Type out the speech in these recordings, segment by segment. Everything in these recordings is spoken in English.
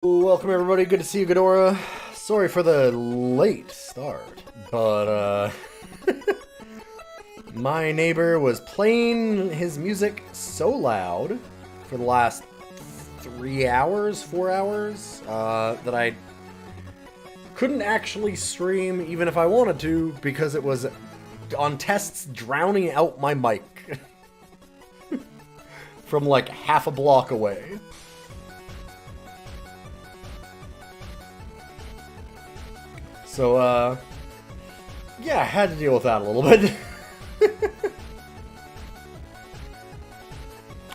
Welcome everybody, good to see you, Ghidorah. Sorry for the late start, but my neighbor was playing his music so loud for the last 3 hours, 4 hours, that I couldn't actually stream even if I wanted to because it was on tests drowning out my mic from like half a block away. So, yeah, I had to deal with that a little bit.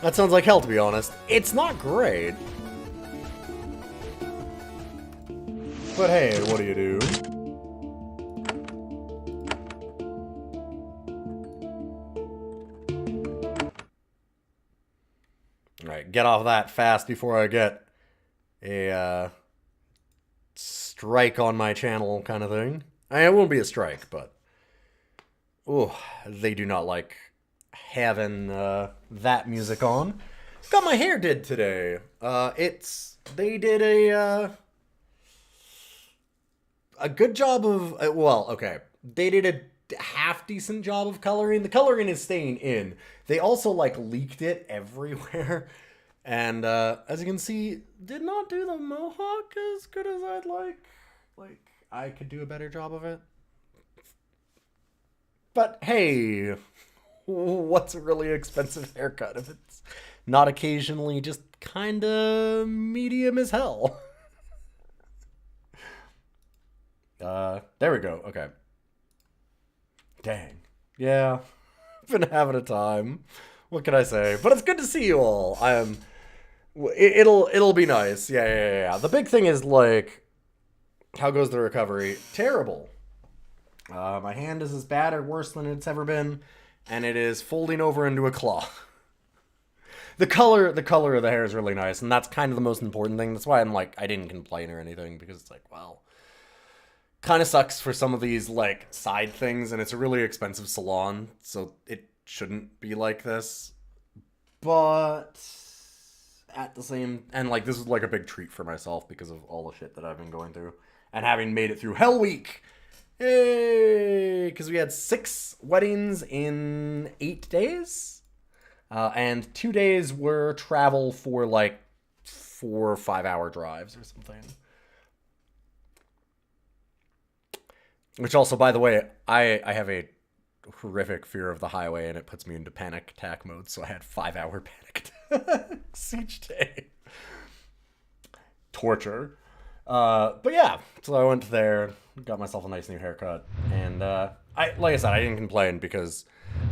That sounds like hell, to be honest. It's not great. But hey, what do you do? Alright, get off that fast before I get a, strike on my channel kind of thing. I mean, it won't be a strike, but oh, they do not like having that music on. Got my hair did today. They did a good job of well, okay. They did a half decent job of coloring. The coloring is staying in. They also like leaked it everywhere. And as you can see, did not do the mohawk as good as I'd like. Like, I could do a better job of it. But hey, what's a really expensive haircut if it's not occasionally just kinda medium as hell? There we go. Okay. Dang. Yeah, been having a time. What can I say? But it's good to see you all. It'll be nice. Yeah. The big thing is like, how goes the recovery? Terrible. My hand is as bad or worse than it's ever been, and it is folding over into a claw. The color of the hair is really nice, and that's kind of the most important thing. That's why I'm like, I didn't complain or anything, because it's like, well, kind of sucks for some of these like side things, and it's a really expensive salon, so it shouldn't be like this. But at the same, and like this is like a big treat for myself because of all the shit that I've been going through and having made it through Hell Week. Hey, because we had 6 weddings in 8 days, and 2 days were travel for like 4 or 5 hour drives or something. Which also, by the way, I have a horrific fear of the highway, and it puts me into panic attack mode, so I had 5-hour panic attacks each day. Torture. But yeah, so I went there, got myself a nice new haircut, and like I said, I didn't complain because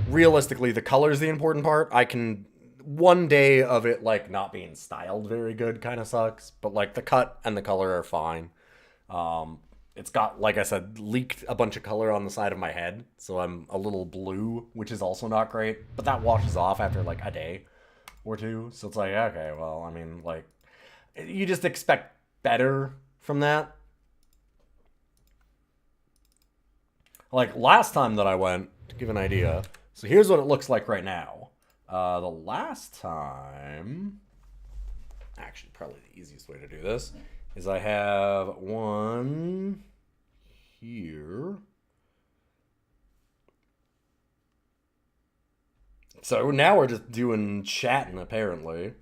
realistically, the color's the important part. One day of it like not being styled very good kind of sucks, but like the cut and the color are fine. It's got, like I said, leaked a bunch of color on the side of my head, so I'm a little blue, which is also not great, but that washes off after like a day or two, so it's like, okay, well, I mean, like, you just expect better from that. Like, last time that I went, to give an idea, so here's what it looks like right now. The last time, actually, probably the easiest way to do this is I have one here. So now we're just doing chatting, apparently.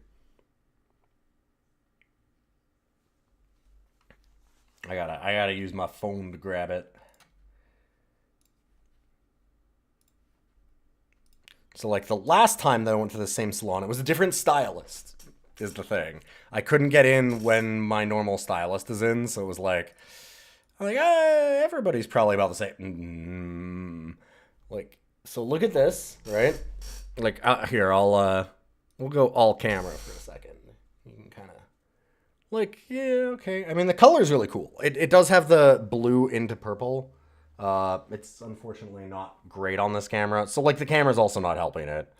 I gotta use my phone to grab it. So like the last time that I went to the same salon, it was a different stylist, is the thing. I couldn't get in when my normal stylist is in, so it was like, I'm like, everybody's probably about the same. Like, so look at this, right? Like, here, we'll go all camera for a second. You can kind of, like, yeah, okay. I mean, the color is really cool. It does have the blue into purple. It's unfortunately not great on this camera. So, like, the camera's also not helping it.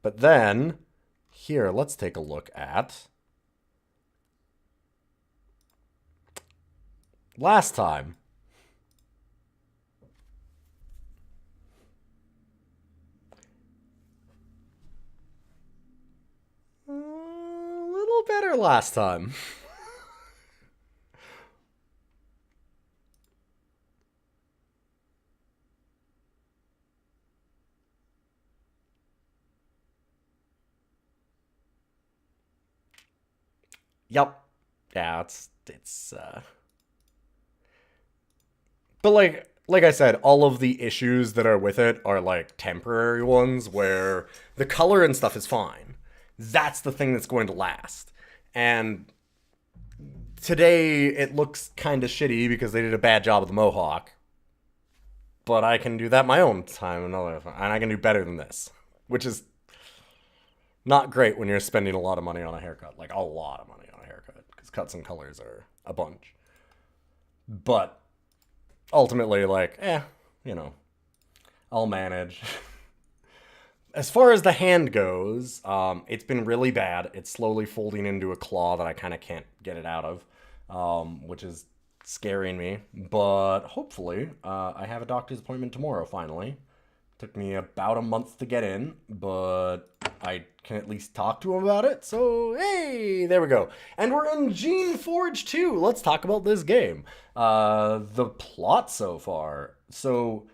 But then, here, let's take a look at last time. A little better last time. Yep. Yeah, but like I said, all of the issues that are with it are like temporary ones where the color and stuff is fine. That's the thing that's going to last. And today it looks kind of shitty because they did a bad job of the mohawk. But I can do that my own time, and I can do better than this, which is not great when you're spending a lot of money on a haircut, like a lot of money on a haircut, because cuts and colors are a bunch. But ultimately, like, you know, I'll manage. As far as the hand goes, it's been really bad. It's slowly folding into a claw that I kind of can't get it out of, which is scaring me. But hopefully, I have a doctor's appointment tomorrow, finally. Took me about a month to get in, but I can at least talk to him about it. So, hey, there we go. And we're in Geneforge 2. Let's talk about this game. The plot so far. So,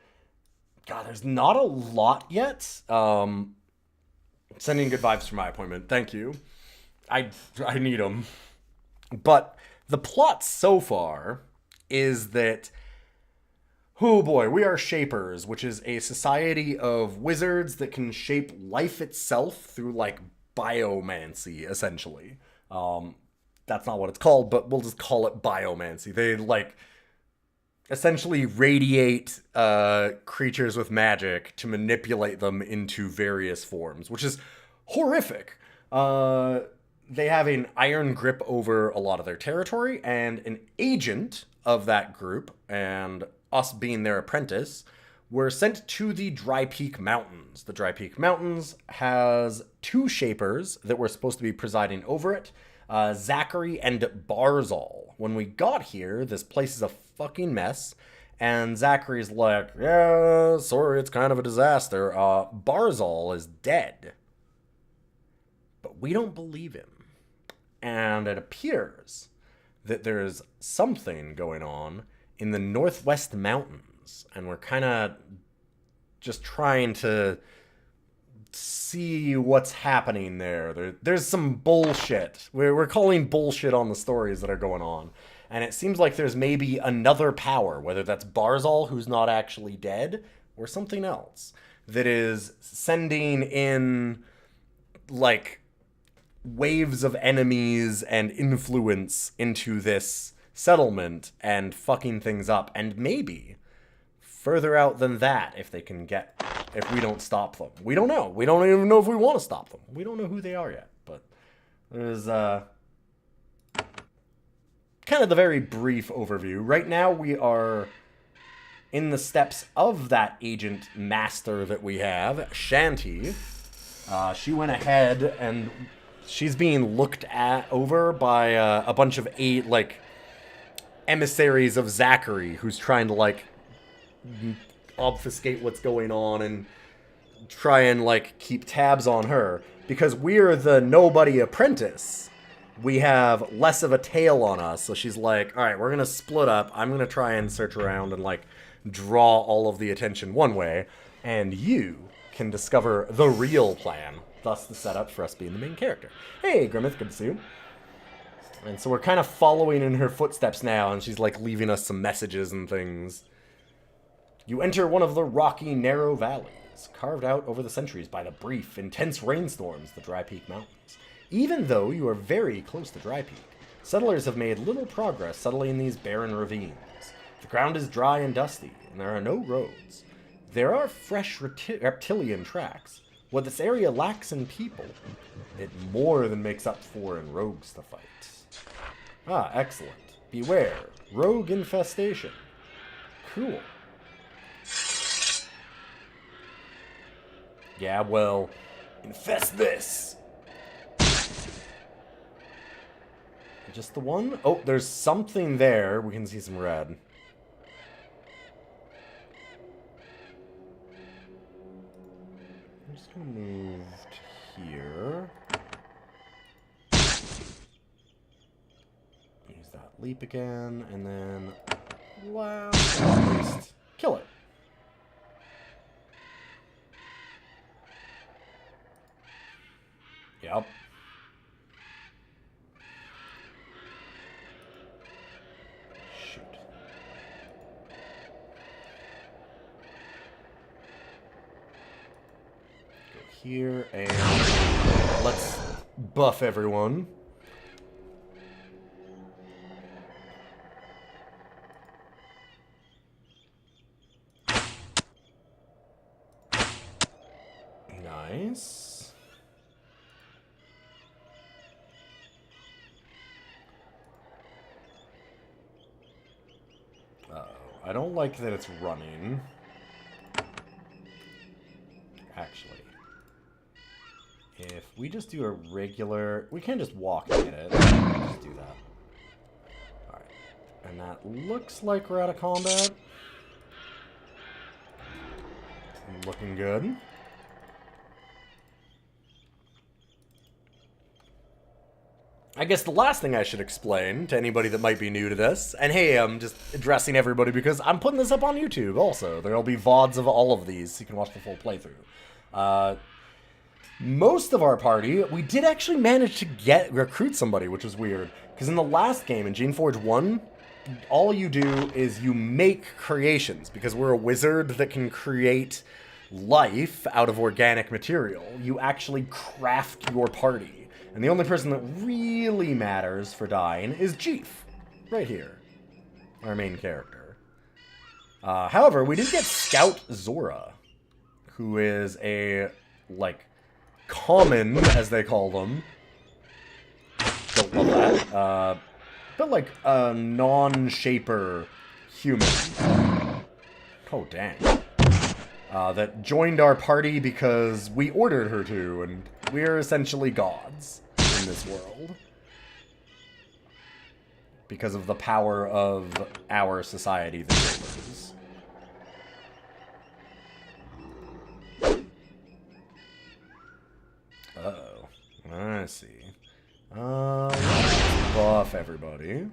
God, there's not a lot yet. Sending good vibes for my appointment. Thank you. I need them. But the plot so far is that, oh boy, we are Shapers, which is a society of wizards that can shape life itself through, like, biomancy, essentially. That's not what it's called, but we'll just call it biomancy. They, like, essentially radiate creatures with magic to manipulate them into various forms, which is horrific. They have an iron grip over a lot of their territory, and an agent of that group, and us being their apprentice, were sent to the Dry Peak Mountains. The Dry Peak Mountains has two Shapers that were supposed to be presiding over it, Zachary and Barzal. When we got here, this place is a fucking mess, and Zachary's like, yeah, sorry, it's kind of a disaster. Barzal is dead. But we don't believe him. And it appears that there's something going on in the Northwest Mountains, and we're kind of just trying to see what's happening there. There's some bullshit. We're calling bullshit on the stories that are going on. And it seems like there's maybe another power, whether that's Barzal, who's not actually dead, or something else, that is sending in, like, waves of enemies and influence into this settlement and fucking things up. And maybe further out than that if we don't stop them. We don't know. We don't even know if we want to stop them. We don't know who they are yet. But there's kind of the very brief overview. Right now we are in the steps of that agent master that we have, Shanty. She went ahead and she's being looked over by a bunch of emissaries of Zachary, who's trying to, like, obfuscate what's going on and try and, like, keep tabs on her. Because we're the nobody apprentice, we have less of a tail on us. So she's like, all right, we're going to split up. I'm going to try and search around and, like, draw all of the attention one way. And you can discover the real plan. Thus the setup for us being the main character. Hey, Grimmith, good to see you. And so we're kind of following in her footsteps now, and she's, like, leaving us some messages and things. You enter one of the rocky, narrow valleys, carved out over the centuries by the brief, intense rainstorms, the Dry Peak Mountains. Even though you are very close to Dry Peak, settlers have made little progress settling these barren ravines. The ground is dry and dusty, and there are no roads. There are fresh reptilian tracks. What this area lacks in people, it more than makes up for in rogues to fight. Ah, excellent. Beware. Rogue infestation. Cool. Yeah, well, infest this! Just the one? Oh, there's something there. We can see some red. I'm just gonna move to here. Use that leap again, and then last but not least, kill it. Yep. here, and let's buff everyone. Nice. Uh-oh. I don't like that it's running. Actually, if we just do a regular... We can't just walk and hit it. Just do that. Alright. And that looks like we're out of combat. Looking good. I guess the last thing I should explain to anybody that might be new to this, and hey, I'm just addressing everybody because I'm putting this up on YouTube also. There'll be VODs of all of these, so you can watch the full playthrough. Most of our party, we did actually manage to recruit somebody, which was weird. Because in the last game, in Geneforge 1, all you do is you make creations. Because we're a wizard that can create life out of organic material. You actually craft your party. And the only person that really matters for dying is Chief. Right here. Our main character. However, we did get Scout Zora. Who is a, like, common, as they call them. Don't love that. But like a non-shaper human. Oh, dang. That joined our party because we ordered her to, and we're essentially gods in this world. Because of the power of our society, the Shapers. Uh-oh. I see. Let's buff everybody.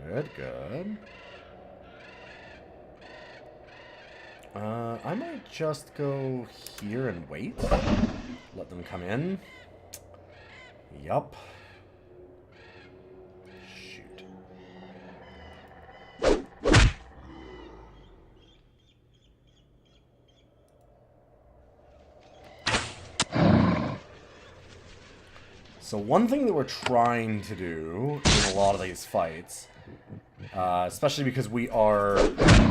Good, good. I might just go here and wait. Let them come in. Yup. Shoot. So one thing that we're trying to do in a lot of these fights, especially because we are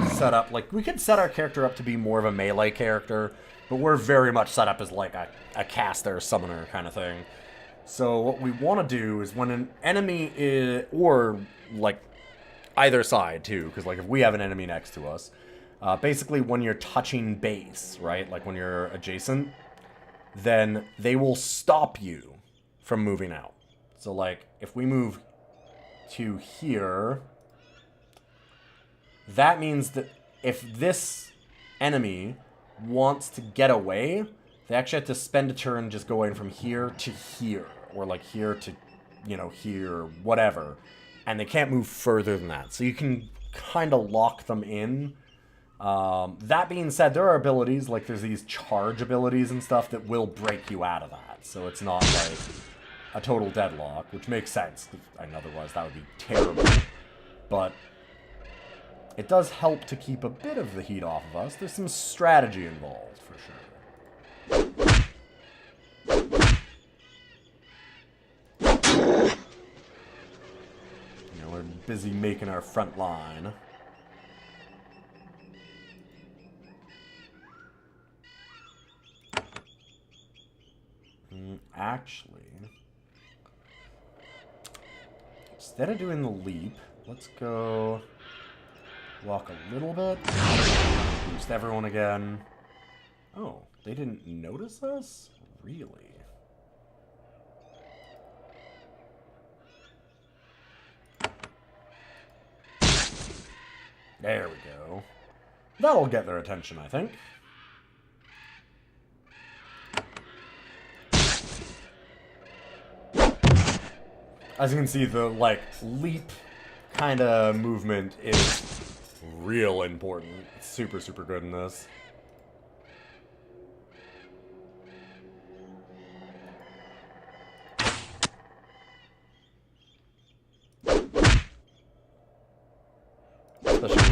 set up, like, we could set our character up to be more of a melee character, but we're very much set up as, like, a caster, summoner kind of thing. So what we want to do is when an enemy is, or, like, either side, too, because, like, if we have an enemy next to us, basically when you're touching base, right, like when you're adjacent, then they will stop you from moving out. So, like, if we move to here, that means that if this enemy wants to get away, they actually have to spend a turn just going from here to here, or like here to, you know, here, whatever, and they can't move further than that. So you can kind of lock them in. That being said, there are abilities, like there's these charge abilities and stuff that will break you out of that, so it's not like a total deadlock, which makes sense, and otherwise that would be terrible. But it does help to keep a bit of the heat off of us. There's some strategy involved, for sure. You know, we're busy making our front line. Actually, instead of doing the leap, let's go walk a little bit. Boost everyone again. Oh, they didn't notice us? Really? There we go. That'll get their attention, I think. As you can see, the, like, leap kind of movement is real important. It's super, super good in this.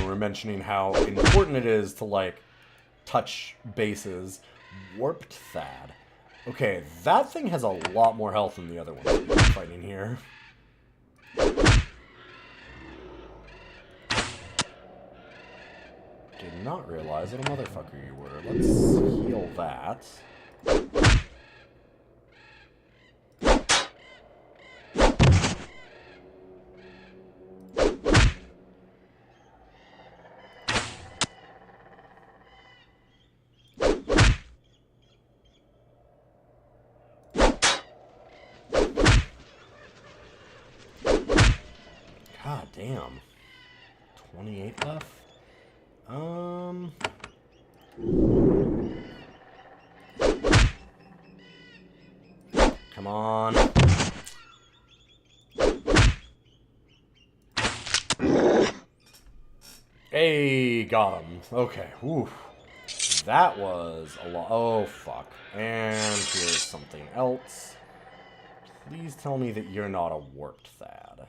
we were mentioning how important it is to, like, touch bases. Warped Thad. Okay, that thing has a lot more health than the other ones we've been fighting here. Did not realize what a motherfucker you were. Let's heal that. God damn. 28 left? Come on. Hey, got him. Okay, whew. That was a lot. Oh, fuck. And here's something else. Please tell me that you're not a warped Thad.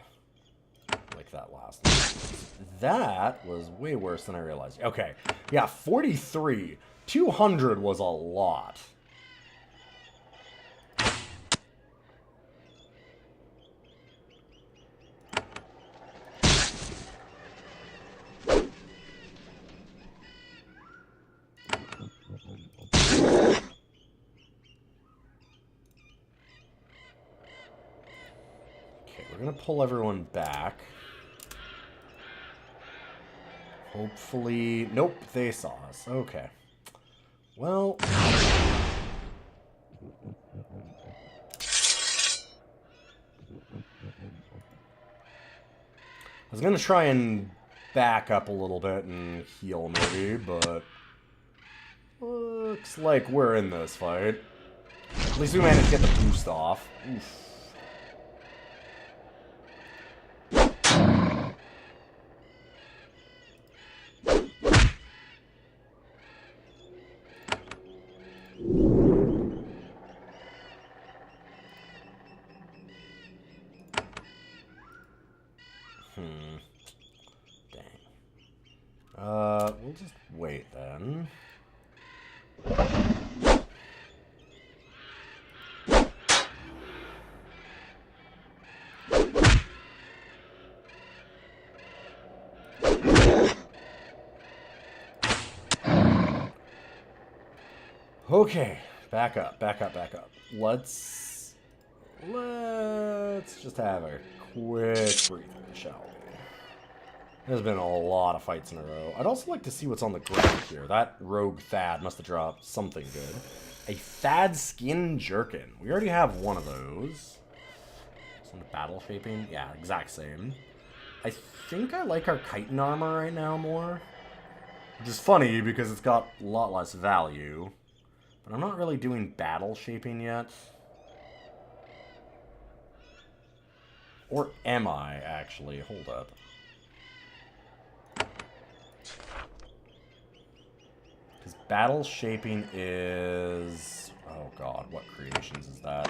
Like that last one. That was way worse than I realized. Okay, yeah, 43. 200 was a lot. Okay, we're gonna pull everyone back. Hopefully... Nope, they saw us. Okay. Well... I was gonna try and back up a little bit and heal maybe, but... Looks like we're in this fight. At least we managed to get the boost off. Oof. We'll just wait then. Okay, back up, back up, back up. Let's just have a quick breather, shall we? There's been a lot of fights in a row. I'd also like to see what's on the ground here. That rogue Thad must have dropped something good. A Thad skin jerkin. We already have one of those. Some battle shaping. Yeah, exact same. I think I like our chitin armor right now more. Which is funny because it's got a lot less value. But I'm not really doing battle shaping yet. Or am I, actually? Hold up. Because battle shaping is... Oh god, what creations is that?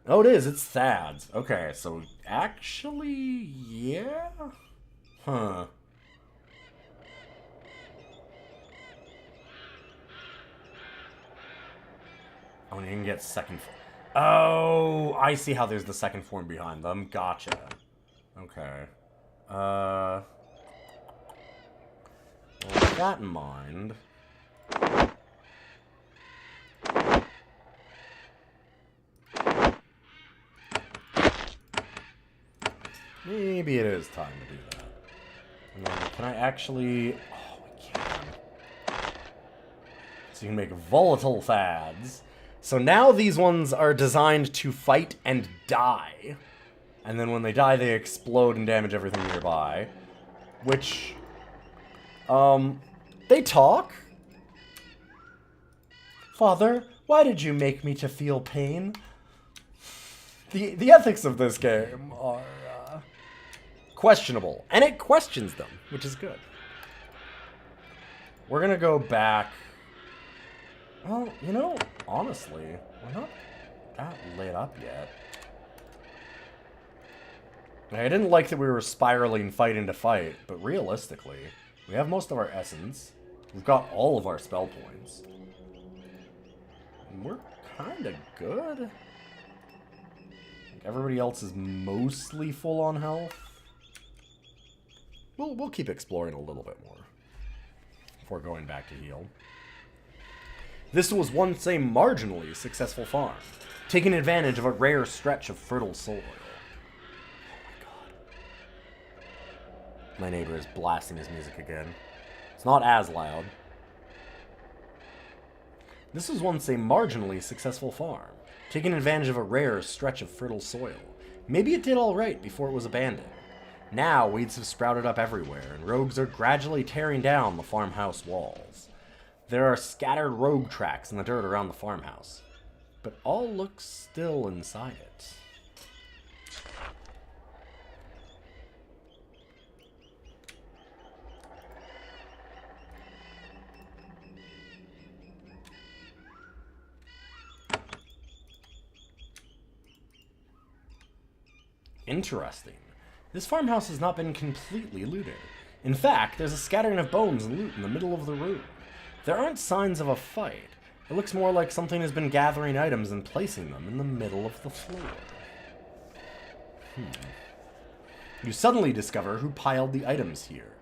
Oh, it is. It's Thad's. Okay, so actually, yeah? Huh. Oh, and you can get second... Oh, I see how there's the second form behind them. Gotcha. Okay. Well, with that in mind... Maybe it is time to do that. And then, can I actually... Oh, we can. So you can make volatile Thads. So now these ones are designed to fight and die. And then when they die, they explode and damage everything nearby. Which... They talk. Father, why did you make me to feel pain? The ethics of this game are questionable. And it questions them, which is good. We're gonna go back... Well, you know, honestly, we're not that lit up yet. I didn't like that we were spiraling fight into fight, but realistically, we have most of our essence. We've got all of our spell points. And we're kind of good. Like everybody else is mostly full on health. We'll keep exploring a little bit more before going back to heal. This was once a marginally successful farm, taking advantage of a rare stretch of fertile soil. My neighbor is blasting his music again. It's not as loud. This was once a marginally successful farm, taking advantage of a rare stretch of fertile soil. Maybe it did all right before it was abandoned. Now, weeds have sprouted up everywhere, and rogues are gradually tearing down the farmhouse walls. There are scattered rogue tracks in the dirt around the farmhouse, but all looks still inside it. Interesting. This farmhouse has not been completely looted. In fact, there's a scattering of bones and loot in the middle of the room. There aren't signs of a fight. It looks more like something has been gathering items and placing them in the middle of the floor. You suddenly discover who piled the items here.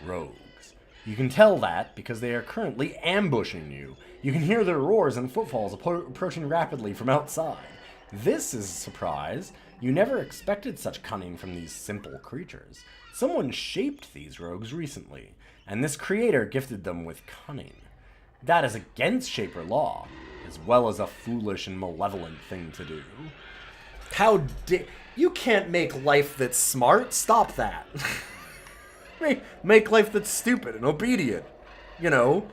Rogues. You can tell that because they are currently ambushing you. You can hear their roars and footfalls approaching rapidly from outside. This is a surprise. You never expected such cunning from these simple creatures. Someone shaped these rogues recently, and this creator gifted them with cunning. That is against Shaper law, as well as a foolish and malevolent thing to do. How dare... You can't make life that's smart. Stop that. Make life that's stupid and obedient. You know,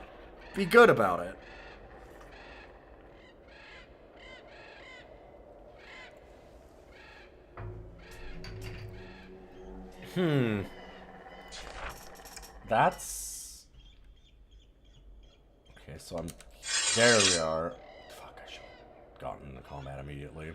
be good about it. That's... Okay, so I'm... There we are. Fuck, I should have gotten into combat immediately.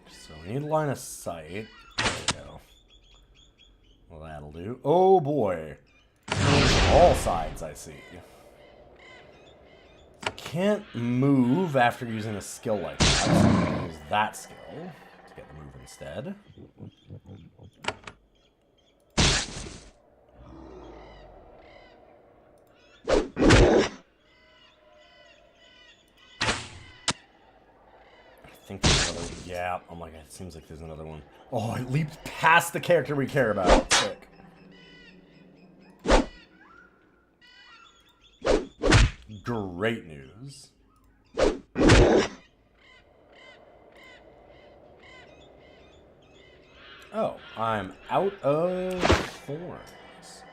So we need line of sight. There we go. Well, that'll do. Oh boy. All sides, I see. Can't move after using a skill like that. So I'm going to use that skill to get the move instead. I think there's another one. Yeah, oh my god, it seems like there's another one. Oh, it leaped past the character we care about. Sick. Great news. Oh, I'm out of thorns.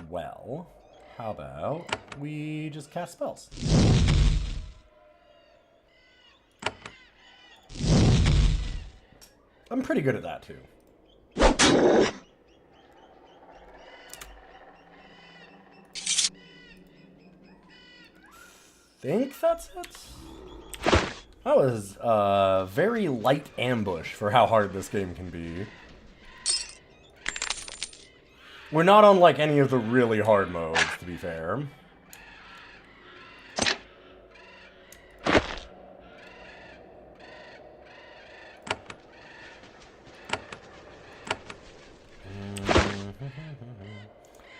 Well, how about we just cast spells? I'm pretty good at that, too. Think that's it? That was a very light ambush for how hard this game can be. We're not on like any of the really hard modes, to be fair.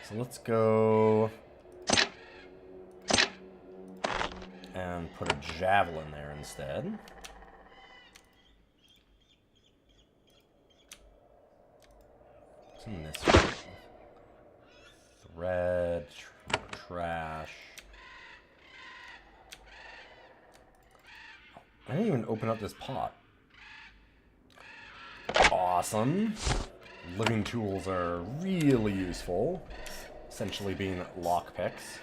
So let's go and put a javelin there instead. What's in this one? Thread, trash. I didn't even open up this pot. Awesome. Living tools are really useful. Essentially being lockpicks.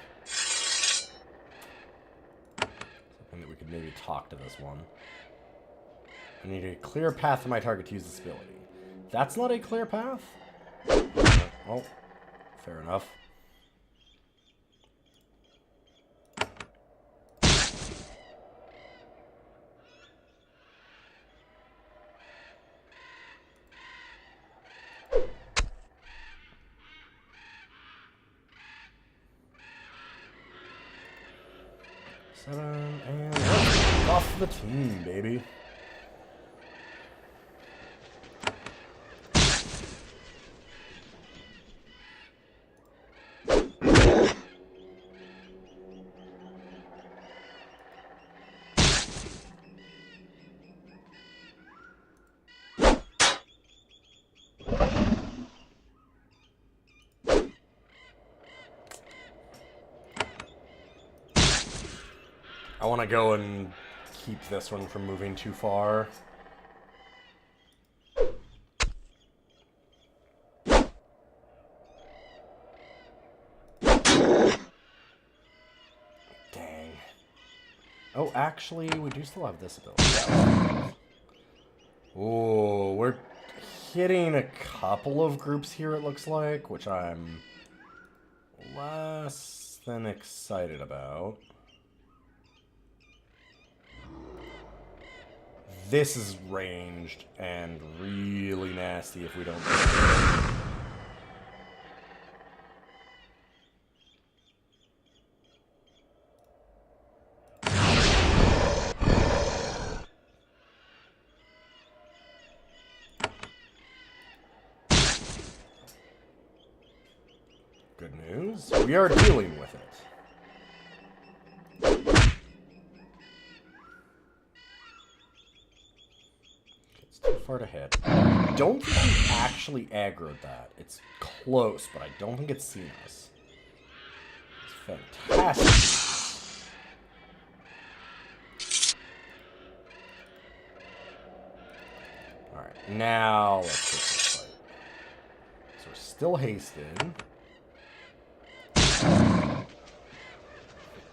Something that we could maybe talk to this one. I need a clear path for my target to use this ability. That's not a clear path? Well, fair enough. Seven, and let's off the team, baby. I want to go and keep this one from moving too far. Dang. Oh, actually, we do still have this ability. Oh, we're hitting a couple of groups here, it looks like, which I'm less than excited about. This is ranged and really nasty if we don't do it. Good news, we are dealing with it. Too far to hit. I don't think he actually aggroed that. It's close, but I don't think it's seen us. It's fantastic. Alright, now let's get this fight. So we're still hasted.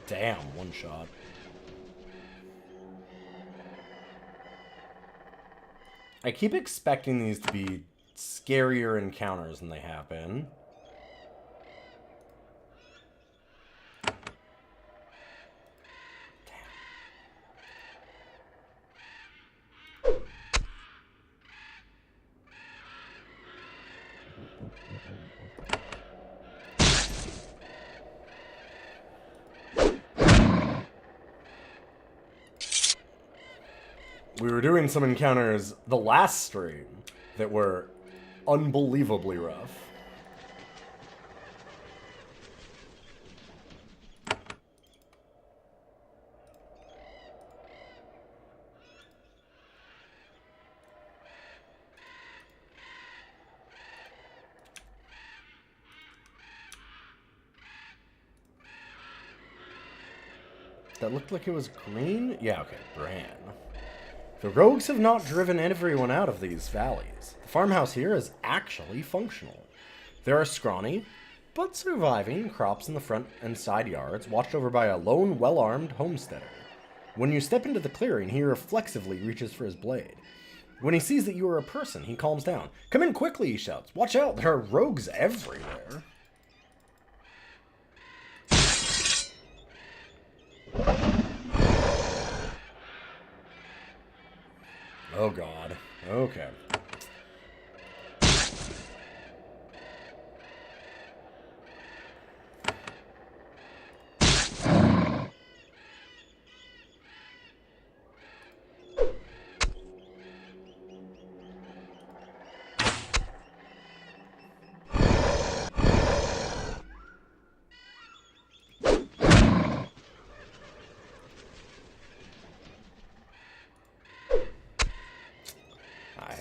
Damn, one shot. I keep expecting these to be scarier encounters than they have been. We were doing some encounters the last stream that were unbelievably rough. That looked like it was green? Yeah, okay, Bran. The rogues have not driven everyone out of these valleys. The farmhouse here is actually functional. There are scrawny, but surviving crops in the front and side yards, watched over by a lone, well-armed homesteader. When you step into the clearing, he reflexively reaches for his blade. When he sees that you are a person, he calms down. "Come in quickly," he shouts. "Watch out, there are rogues everywhere." Oh god. Okay.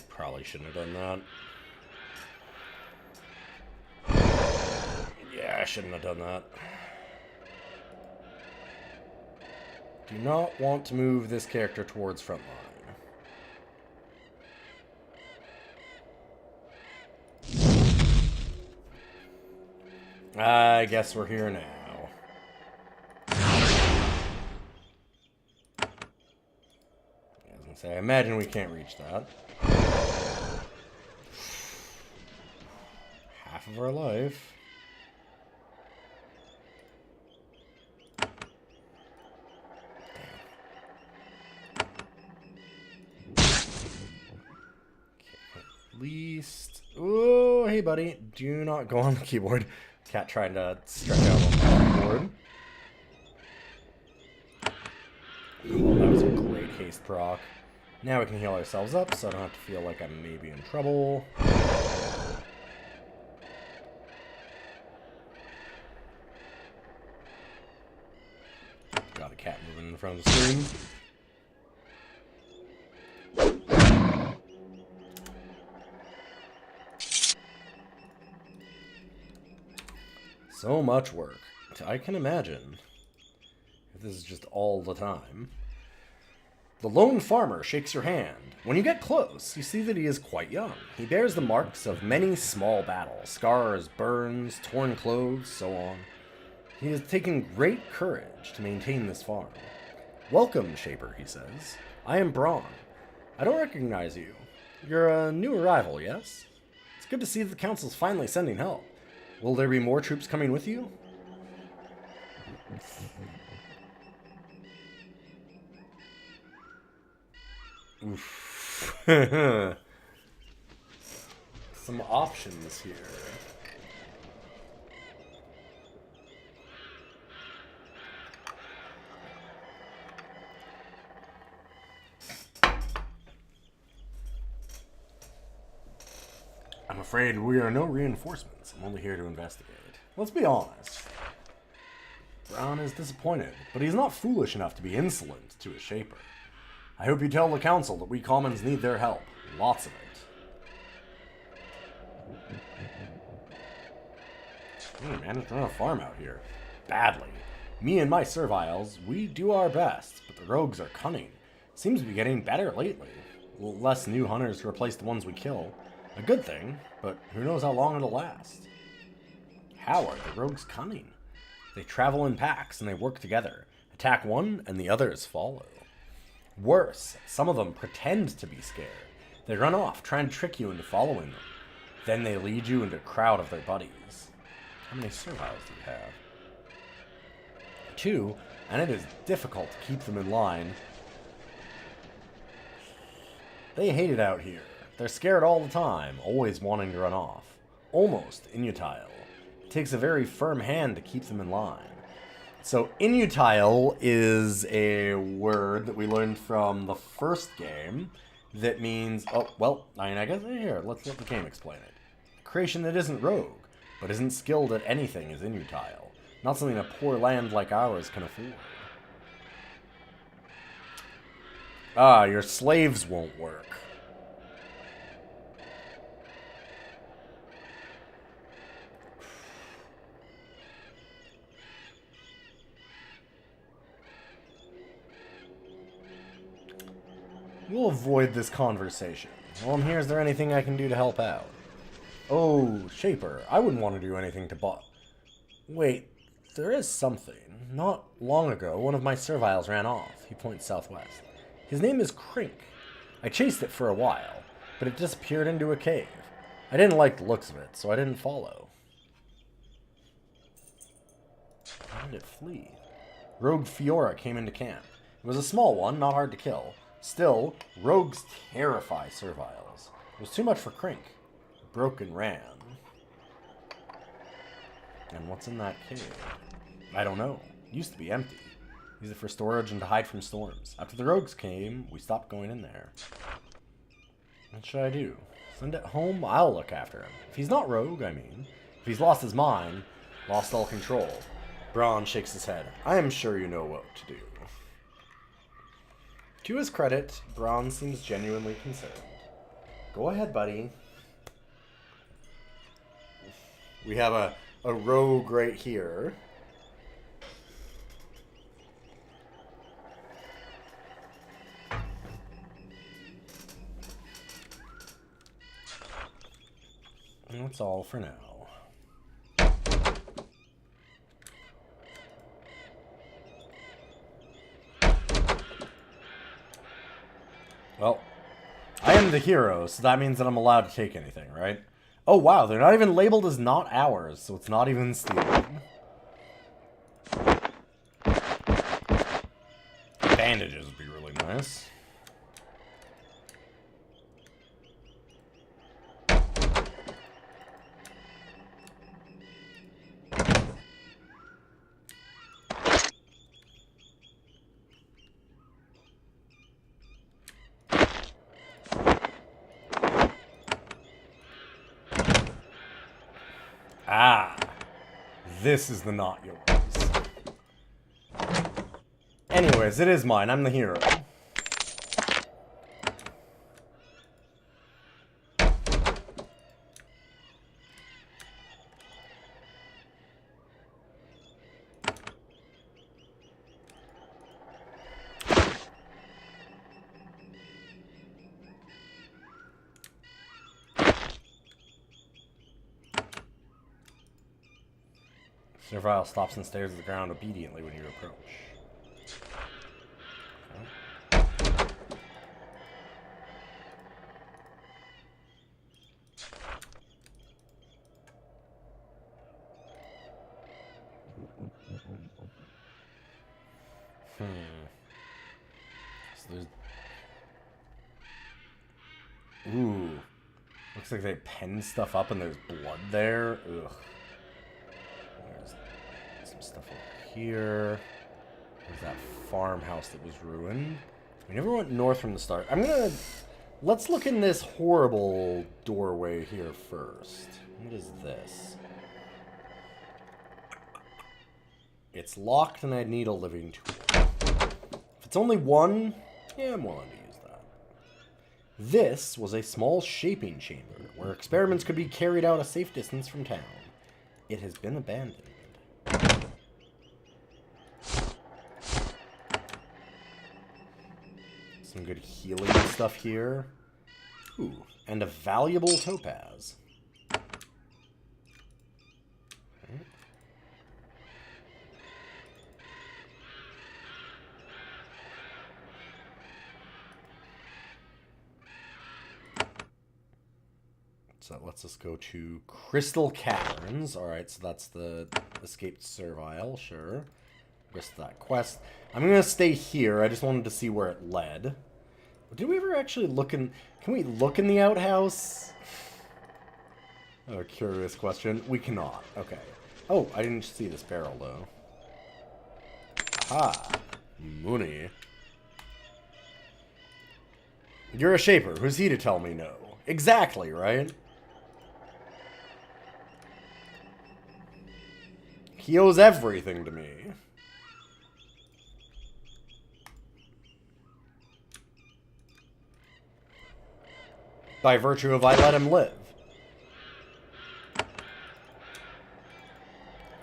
Probably shouldn't have done that. Yeah, I shouldn't have done that. Do not want to move this character towards front line. I guess we're here now. So I imagine we can't reach that. Half of our life. At least... Oh, hey, buddy. Do not go on the keyboard. Cat trying to stretch out on the keyboard. Cool, that was a great haste proc. Now we can heal ourselves up, so I don't have to feel like I'm maybe in trouble. Got a cat moving in front of the screen. So much work. I can imagine if this is just all the time. The lone farmer shakes your hand. When you get close, you see that he is quite young. He bears the marks of many small battles, scars, burns, torn clothes, so on. He has taken great courage to maintain this farm. Welcome, Shaper, he says. I am Braun. I don't recognize you. You're a new arrival, yes? It's good to see that the council's finally sending help. Will there be more troops coming with you? Oof. Some options here. I'm afraid we are no reinforcements. I'm only here to investigate. Let's be honest. Braun is disappointed, but he's not foolish enough to be insolent to a Shaper. I hope you tell the council that we commons need their help. Lots of it. We managed to run a farm out here. Badly. Me and my serviles, we do our best, but the rogues are cunning. Seems to be getting better lately. Less new hunters to replace the ones we kill. A good thing, but who knows how long it'll last. How are the rogues cunning? They travel in packs and they work together. Attack one and the others follow. Worse, some of them pretend to be scared. They run off, trying to trick you into following them. Then they lead you into a crowd of their buddies. How many serviles do you have? 2, and it is difficult to keep them in line. They hate it out here. They're scared all the time, always wanting to run off. Almost inutile. It takes a very firm hand to keep them in line. So inutile is a word that we learned from the first game that means, oh, well, I guess here, let's let the game explain it. A creation that isn't rogue, but isn't skilled at anything is inutile. Not something a poor land like ours can afford. Ah, your slaves won't work. We'll avoid this conversation. While I'm here, is there anything I can do to help out? Oh, Shaper, I wouldn't want to do anything to Wait, there is something. Not long ago, one of my serviles ran off. He points southwest. His name is Crink. I chased it for a while, but it disappeared into a cave. I didn't like the looks of it, so I didn't follow. How did it flee? Rogue Fiora came into camp. It was a small one, not hard to kill. Still, rogues terrify serviles. It was too much for Crink. It broke and ran. And what's in that cave? I don't know. It used to be empty. Use it for storage and to hide from storms. After the rogues came, we stopped going in there. What should I do? Send it home? I'll look after him. If he's not rogue, I mean. If he's lost his mind, lost all control. Braun shakes his head. I am sure you know what to do. To his credit, Braun seems genuinely concerned. Go ahead, buddy. We have a rogue right here. And that's all for now. Well, I am the hero, so that means that I'm allowed to take anything, right? Oh, wow, they're not even labeled as not ours, so it's not even stealing. Bandages would be really nice. Ah, this is the not yours. Anyways, it is mine. I'm the hero. Servile stops and stares at the ground obediently when you approach. So there's... Ooh. Looks like they pen stuff up and there's blood there. Ugh. There's some stuff over here. There's that farmhouse that was ruined. We never went north from the start. Let's look in this horrible doorway here first. What is this? It's locked and I need a living tool. If it's only one, yeah, I'm willing to use that. This was a small shaping chamber where experiments could be carried out a safe distance from town. It has been abandoned. Some good healing stuff here. Ooh, and a valuable topaz. Okay. So that lets us go to Crystal Caverns. Alright, so that's the escaped servile, sure. Rest of that quest. I'm going to stay here. I just wanted to see where it led. Did we ever actually look in... Can we look in the outhouse? Oh, a curious question. We cannot. Okay. Oh, I didn't see this barrel, though. Aha. Mooney. You're a shaper. Who's he to tell me no? Exactly, right? He owes everything to me. By virtue of I let him live.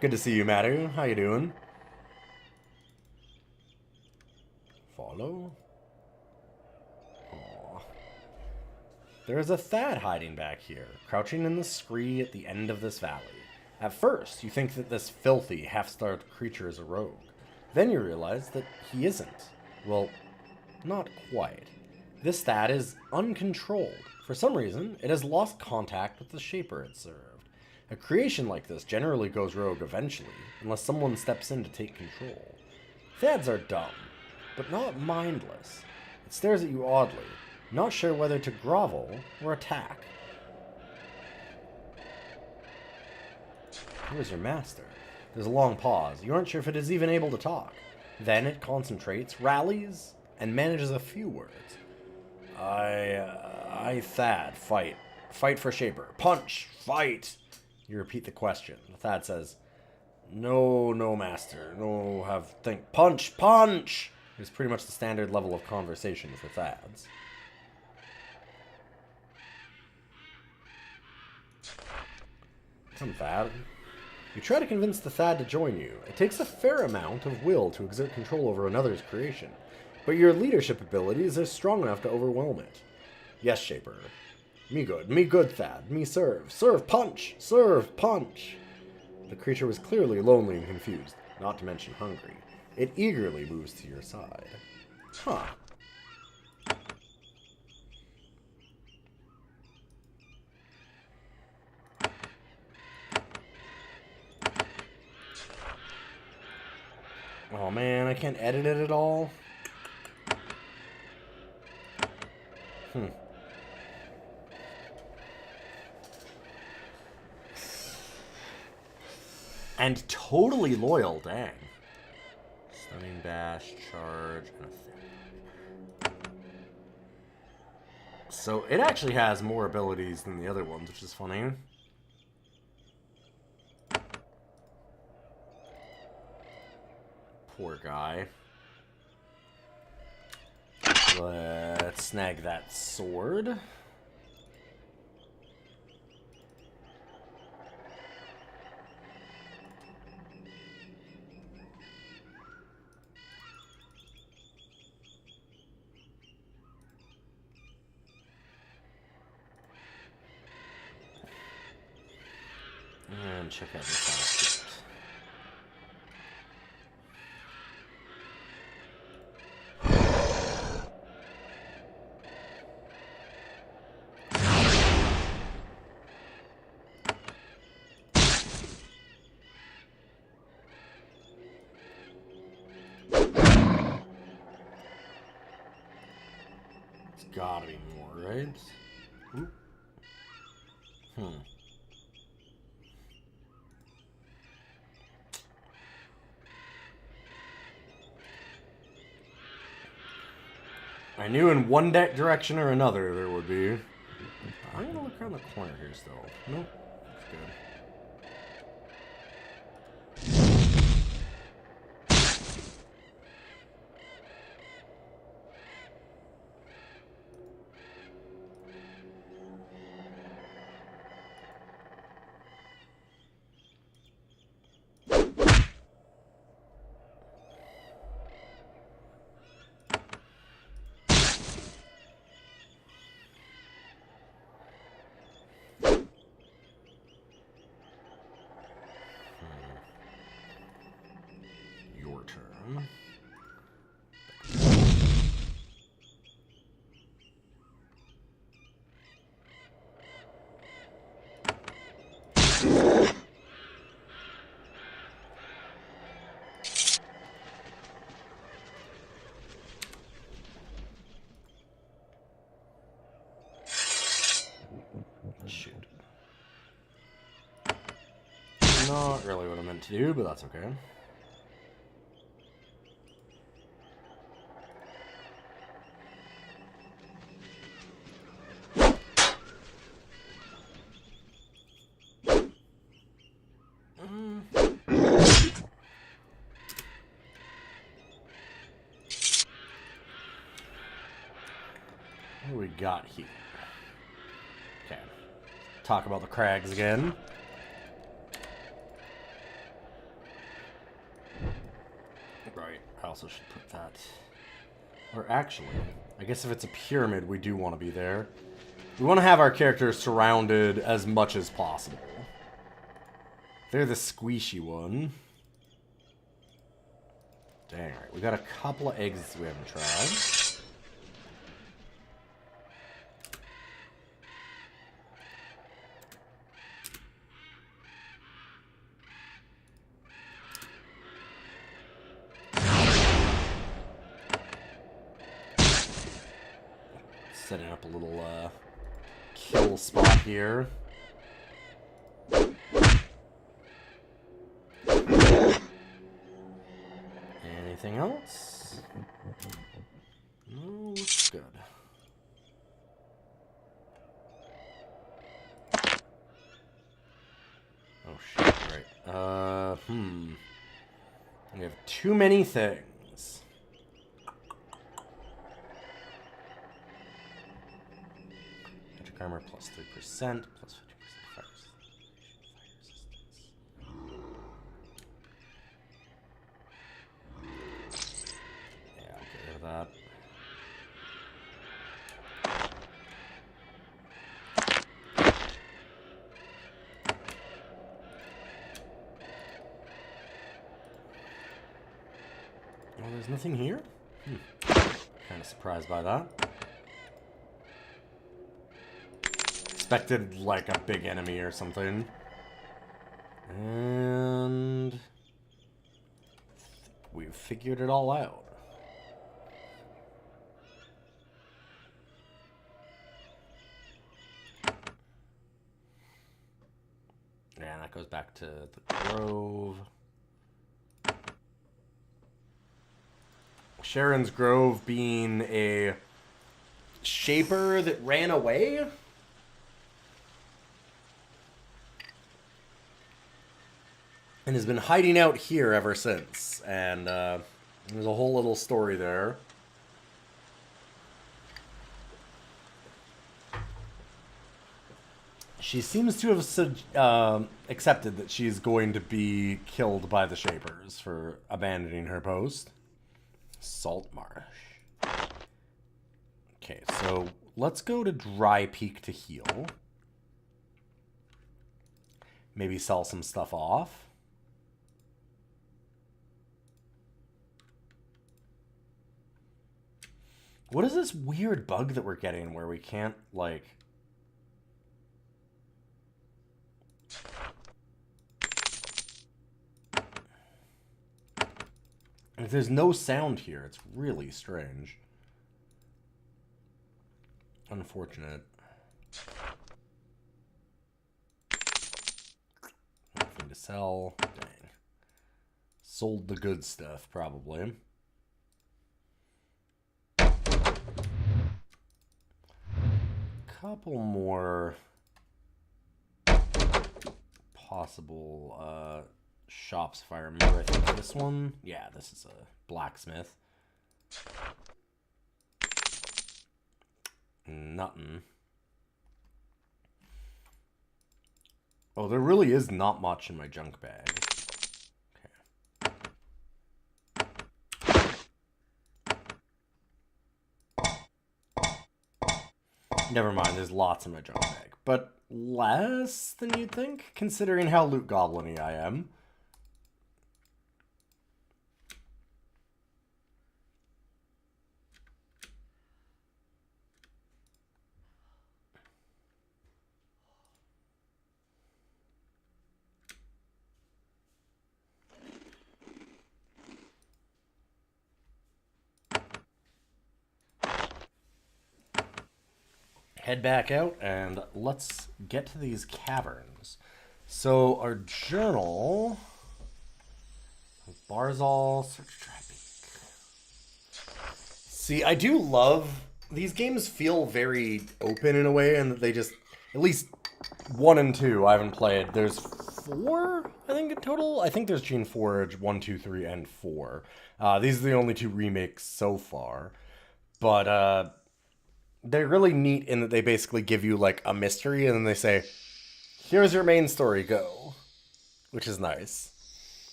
Good to see you, Mattu. How you doing? Follow? Aww. There's a Thad hiding back here, crouching in the scree at the end of this valley. At first, you think that this filthy, half-starved creature is a rogue. Then you realize that he isn't. Well, not quite. This Thad is uncontrolled. For some reason, it has lost contact with the shaper it served. A creation like this generally goes rogue eventually, unless someone steps in to take control. Thads are dumb, but not mindless. It stares at you oddly, not sure whether to grovel or attack. Where's your master? There's a long pause. You aren't sure if it is even able to talk. Then it concentrates, rallies, and manages a few words. I Thad, fight. Fight for Shaper. Punch! Fight! You repeat the question. The Thad says, No, master. No, think. Punch! Punch! It's pretty much the standard level of conversation for Thads. Come, Thad. You try to convince the Thad to join you. It takes a fair amount of will to exert control over another's creation, but your leadership abilities are strong enough to overwhelm it. Yes, Shaper. Me good, Thad. Me serve. Serve, punch! Serve, punch! The creature was clearly lonely and confused, not to mention hungry. It eagerly moves to your side. Huh. Oh man, I can't edit it at all. And totally loyal, dang. Stunning bash, charge, and a thing. So it actually has more abilities than the other ones, which is funny. Poor guy. Let's snag that sword. And check out this last script. It's gotta be more, right? Oop. I knew in one direction or another there would be. I'm gonna look around the corner here still. Nope. That's good. Your turn. Shoot. Not really what I meant to do, but that's okay. What do we got here? Okay. Talk about the crags again. Right. I also should put that... Or actually, I guess if it's a pyramid, we do want to be there. We want to have our characters surrounded as much as possible. They're the squishy one. Dang, right. We got a couple of exits we haven't tried. Setting up a little kill spot here. Anything else? No, looks good. Oh shit, right. We have too many things. Magic armor plus 3%, plus 50% fire resistance. Yeah, I'll get rid of that. Oh, there's nothing here? Kind of surprised by that. Expected, like, a big enemy or something. And... we've figured it all out. And that goes back to the Grove. Sharon's Grove being a shaper that ran away? And has been hiding out here ever since. And there's a whole little story there. She seems to have accepted that she's going to be killed by the Shapers for abandoning her post. Salt Marsh. Okay, so let's go to Dry Peak to heal. Maybe sell some stuff off. What is this weird bug that we're getting where we can't, like... There's no sound here. It's really strange. Unfortunate. Nothing to sell. Dang. Sold the good stuff, probably. Couple more possible shops if I remember. I think this one. Yeah, this is a blacksmith. Nothing. Oh, there really is not much in my junk bag. Never mind, there's lots in my junk bag. But less than you'd think, considering how loot goblin-y I am. Head back out and let's get to these caverns. So our journal, Barzal, search Dry Peak. See, I do love these games. Feel very open in a way, and they just at least 1 and 2 I haven't played. There's 4, I think, in total. I think there's Geneforge 1, 2, 3, and 4. These are the only 2 remakes so far, but they're really neat in that they basically give you, like, a mystery, and then they say, here's your main story, go. Which is nice.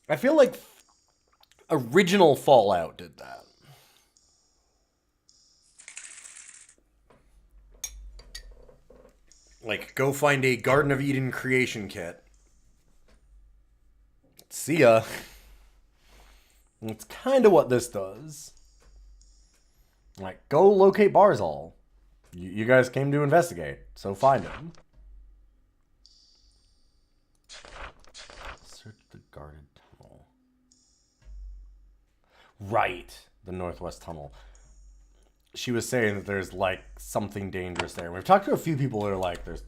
I feel like original Fallout did that. Like, go find a Garden of Eden creation kit. See ya. It's kind of what this does. Like, go locate Barzal. You guys came to investigate, so find him. Search the guarded tunnel. Right, the Northwest Tunnel. She was saying that there's, like, something dangerous there. We've talked to a few people that are like, there's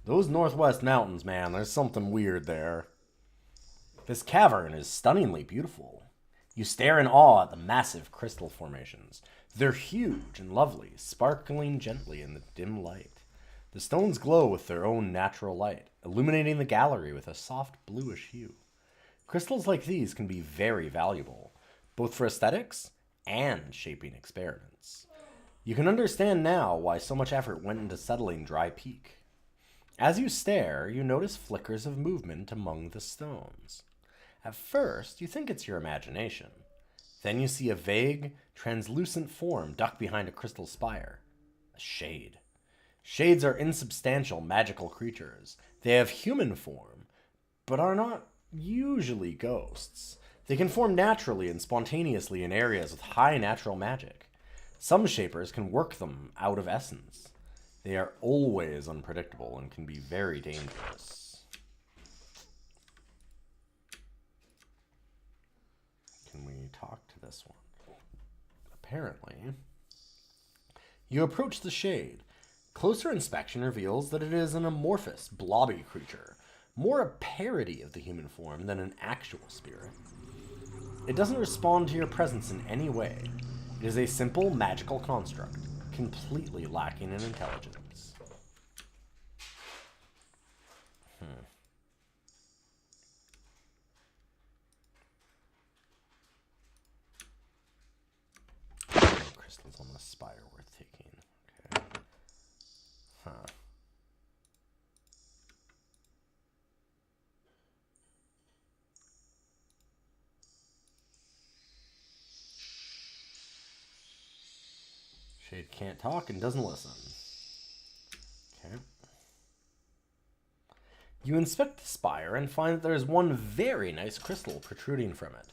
those Northwest Mountains, man. There's something weird there. This cavern is stunningly beautiful. You stare in awe at the massive crystal formations. They're huge and lovely, sparkling gently in the dim light. The stones glow with their own natural light, illuminating the gallery with a soft bluish hue. Crystals like these can be very valuable, both for aesthetics and shaping experiments. You can understand now why so much effort went into settling Dry Peak. As you stare, you notice flickers of movement among the stones. At first, you think it's your imagination. Then you see a vague, translucent form duck behind a crystal spire. A shade. Shades are insubstantial magical creatures. They have human form, but are not usually ghosts. They can form naturally and spontaneously in areas with high natural magic. Some shapers can work them out of essence. They are always unpredictable and can be very dangerous. talk to this one. Apparently. You approach the shade. Closer inspection reveals that it is an amorphous, blobby creature, more a parody of the human form than an actual spirit. It doesn't respond to your presence in any way. It is a simple, magical construct, completely lacking in intelligence. Crystals on the spire worth taking. Okay. Huh. Shade can't talk and doesn't listen. Okay. You inspect the spire and find that there is one very nice crystal protruding from it.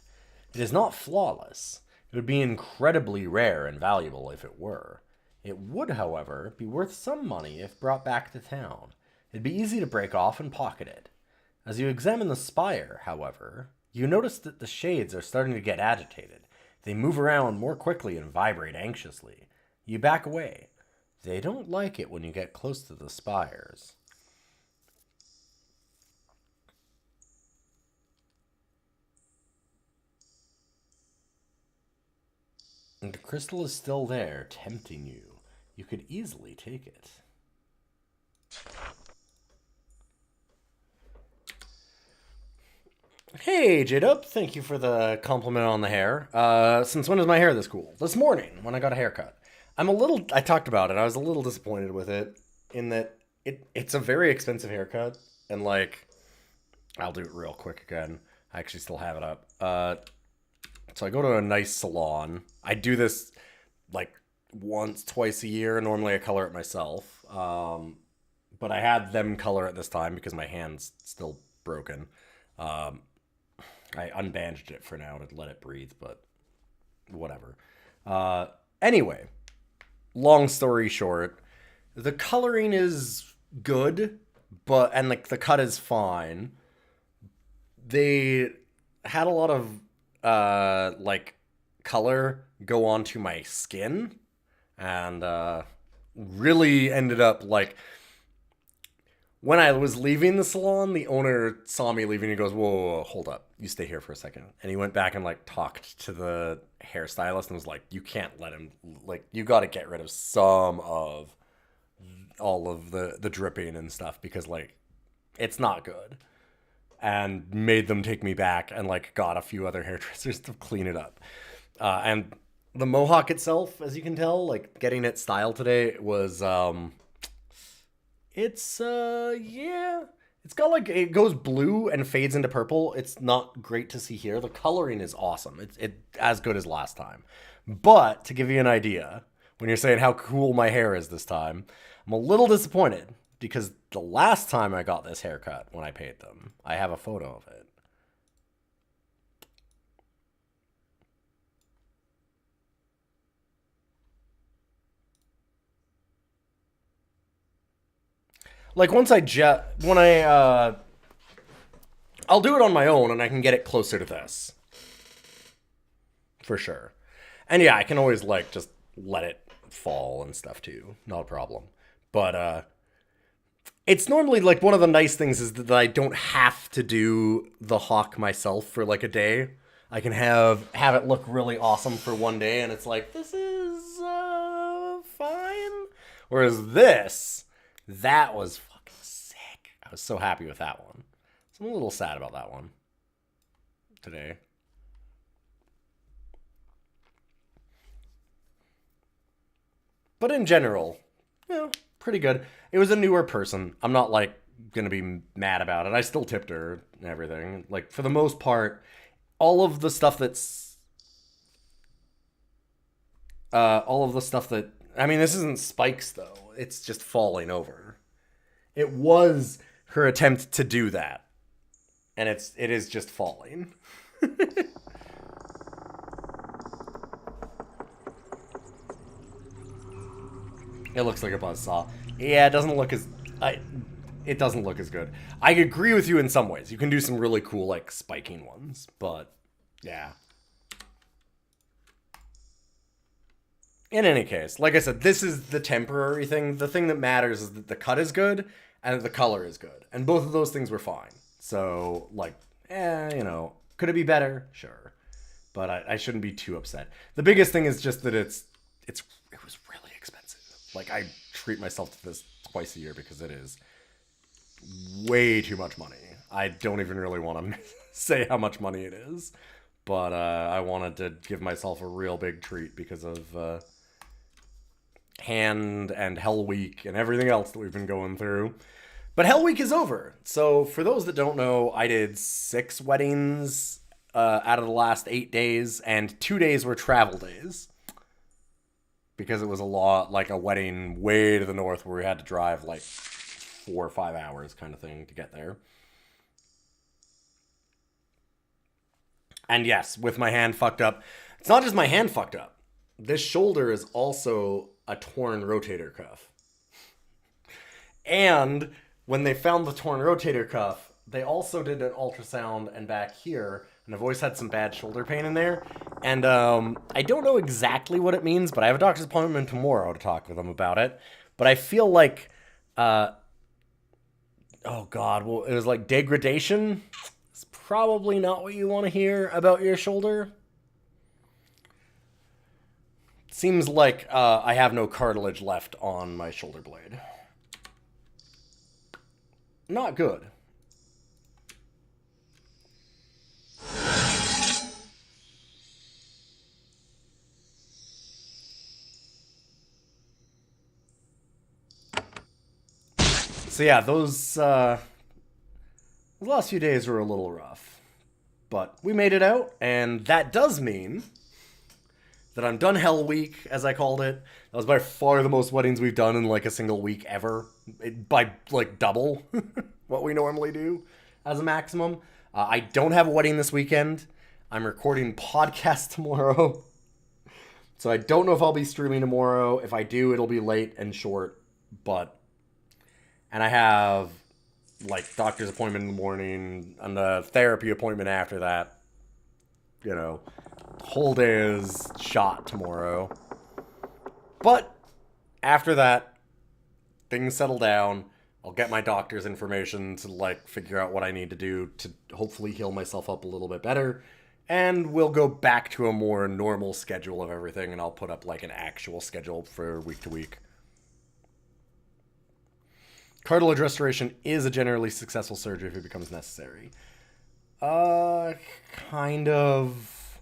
It is not flawless. It would be incredibly rare and valuable if it were. It would, however, be worth some money if brought back to town. It'd be easy to break off and pocket it. As you examine the spire, however, you notice that the shades are starting to get agitated. They move around more quickly and vibrate anxiously. You back away. They don't like it when you get close to the spires. And the crystal is still there, tempting you. You could easily take it. Hey, J-Dub, thank you for the compliment on the hair. Since when is my hair this cool? This morning, when I got a haircut. I talked about it, I was a little disappointed with it, in that it's a very expensive haircut, and like, I'll do it real quick again. I actually still have it up. So I go to a nice salon. I do this like once, twice a year. Normally I color it myself. But I had them color it this time because my hand's still broken. I unbandaged it for now to let it breathe, but whatever. Anyway, long story short, the coloring is good, and like the cut is fine. They had a lot of like color go onto my skin, and really ended up like, when I was leaving the salon, the owner saw me leaving and he goes, whoa, hold up, you stay here for a second. And he went back and like talked to the hairstylist and was like, you can't let him, like, you got to get rid of some of all of the dripping and stuff, because like it's not good. And made them take me back and like got a few other hairdressers to clean it up. And the mohawk itself, as you can tell, like getting it styled today was, yeah, it's got like, it goes blue and fades into purple. It's not great to see here. The coloring is awesome. It's as good as last time. But to give you an idea, when you're saying how cool my hair is this time, I'm a little disappointed. Because the last time I got this haircut, when I paid them, I have a photo of it. Like once I'll do it on my own and I can get it closer to this. For sure. And yeah, I can always like just let it fall and stuff too. Not a problem. But, it's normally, like, one of the nice things is that I don't have to do the hawk myself for, like, a day. I can have it look really awesome for one day, and it's like, this is, fine. Whereas this, that was fucking sick. I was so happy with that one. So I'm a little sad about that one today. But in general, you know, pretty good. It was a newer person. I'm not, like, gonna be mad about it. I still tipped her and everything. Like, for the most part, all of the stuff that's... I mean, this isn't spikes, though. It's just falling over. It was her attempt to do that. And it is just falling. It looks like a buzzsaw. Yeah, it doesn't look as... it doesn't look as good. I agree with you in some ways. You can do some really cool, like, spiking ones. But, yeah. In any case, like I said, this is the temporary thing. The thing that matters is that the cut is good and that the color is good. And both of those things were fine. So, like, you know, could it be better? Sure. But I shouldn't be too upset. The biggest thing is just that it was really expensive. Like, I treat myself to this twice a year because it is way too much money. I don't even really want to say how much money it is. But I wanted to give myself a real big treat because of Hand and Hell Week and everything else that we've been going through. But Hell Week is over. So for those that don't know, I did 6 weddings out of the last 8 days, and 2 days were travel days. Because it was a lot like a wedding way to the north where we had to drive like 4 or 5 hours kind of thing to get there. And yes, with my hand fucked up. It's not just my hand fucked up. This shoulder is also a torn rotator cuff. And when they found the torn rotator cuff, they also did an ultrasound and back here. And I've always had some bad shoulder pain in there. And I don't know exactly what it means, but I have a doctor's appointment tomorrow to talk with them about it. But I feel like, oh God, well, it was like degradation. It's probably not what you want to hear about your shoulder. Seems like I have no cartilage left on my shoulder blade. Not good. So yeah, those last few days were a little rough. But we made it out, and that does mean that I'm done Hell Week, as I called it. That was by far the most weddings we've done in like a single week ever. By like double what we normally do as a maximum. I don't have a wedding this weekend. I'm recording podcasts tomorrow. So I don't know if I'll be streaming tomorrow. If I do, it'll be late and short. And I have like doctor's appointment in the morning and a therapy appointment after that. You know, whole day is shot tomorrow. But after that, things settle down. I'll get my doctor's information to like figure out what I need to do to hopefully heal myself up a little bit better. And we'll go back to a more normal schedule of everything, and I'll put up like an actual schedule for week to week. Cartilage restoration is a generally successful surgery if it becomes necessary. Kind of.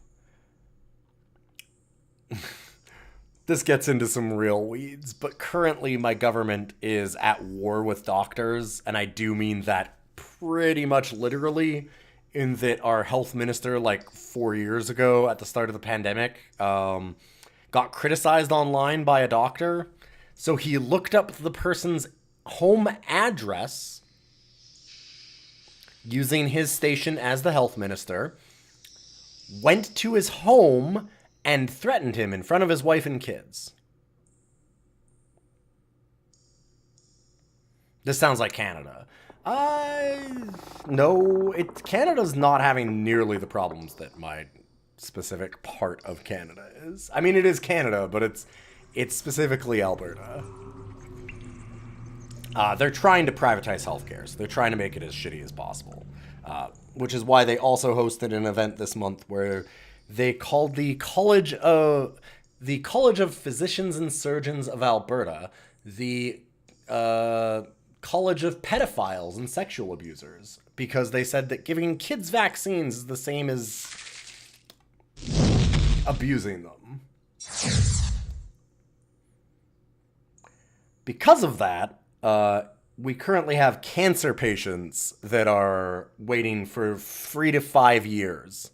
This gets into some real weeds, but currently my government is at war with doctors, and I do mean that pretty much literally, in that our health minister, like 4 years ago at the start of the pandemic, got criticized online by a doctor. So he looked up the person's home address using his station as the health minister, went to his home and threatened him in front of his wife and kids. This sounds like Canada. No, Canada's not having nearly the problems that my specific part of Canada is. I mean, it is Canada, but it's specifically Alberta. They're trying to privatize healthcare, so they're trying to make it as shitty as possible. Which is why they also hosted an event this month where they called the College of Physicians and Surgeons of Alberta the College of Pedophiles and Sexual Abusers, because they said that giving kids vaccines is the same as abusing them. Because of that, we currently have cancer patients that are waiting for 3 to 5 years.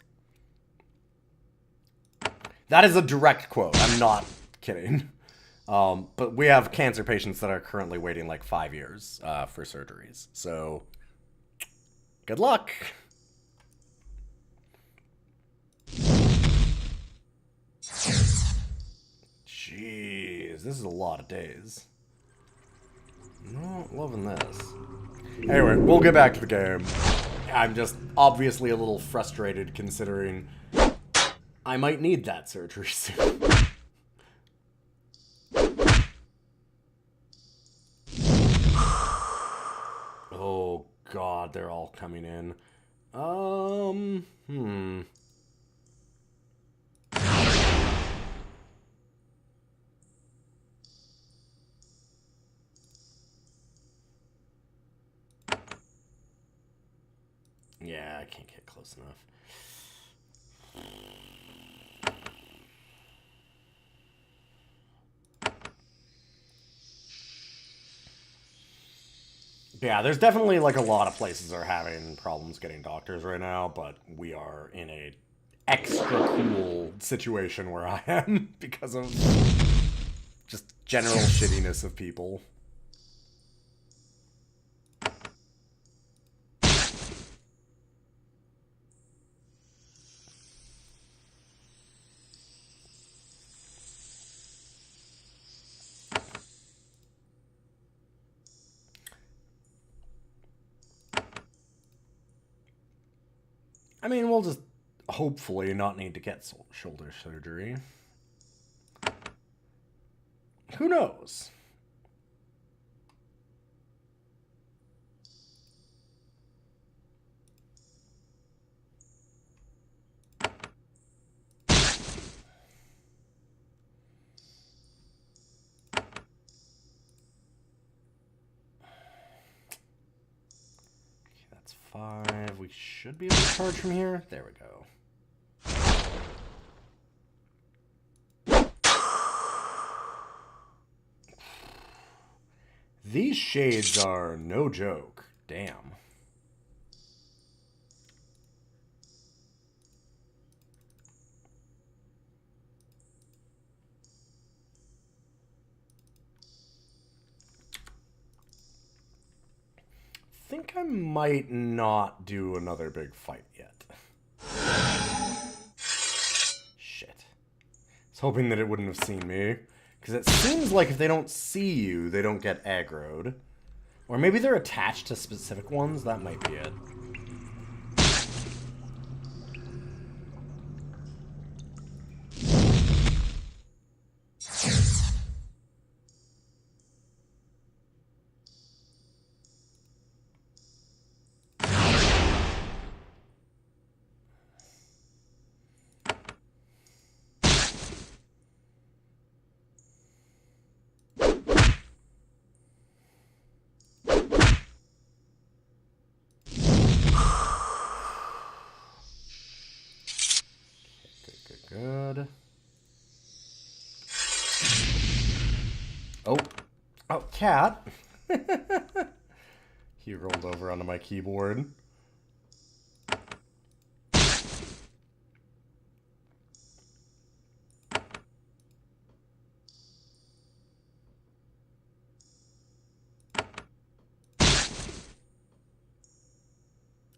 That is a direct quote. I'm not kidding. But we have cancer patients that are currently waiting like 5 years for surgeries. So, good luck. Jeez, this is a lot of days. Not loving this. Anyway, we'll get back to the game. I'm just obviously a little frustrated considering I might need that surgery soon. they're all coming in. Yeah, I can't get close enough. Yeah, there's definitely like a lot of places that are having problems getting doctors right now, but we are in a extra cool situation where I am because of just general shittiness of people. I mean, we'll just hopefully not need to get shoulder surgery. Who knows? That's 5. We should be able to charge from here. There we go. These shades are no joke. Damn. I think I might not do another big fight yet. Shit. I was hoping that it wouldn't have seen me. Because it seems like if they don't see you, they don't get aggroed. Or maybe they're attached to specific ones. That might be it. Good. Oh. Oh, cat. He rolled over onto my keyboard.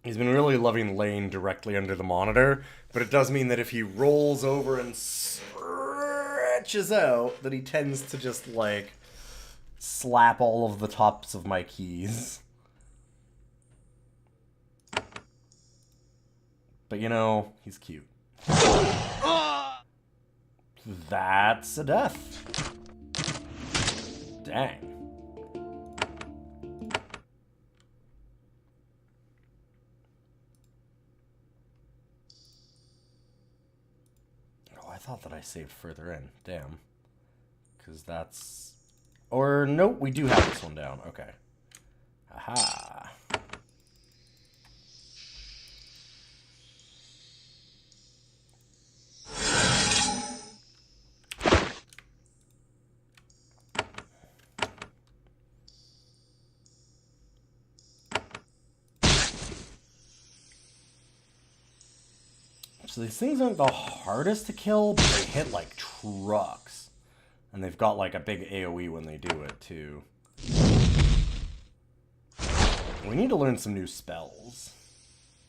He's been really loving laying directly under the monitor, but it does mean that if he rolls over and stretches out, that he tends to just, like, slap all of the tops of my keys. But, you know, he's cute. That's a death. Dang. I thought that I saved further in. Damn. Because that's... Or, nope, we do have this one down. Okay. Aha. So these things aren't the hardest to kill, but they hit like trucks. And they've got like a big AoE when they do it, too. We need to learn some new spells.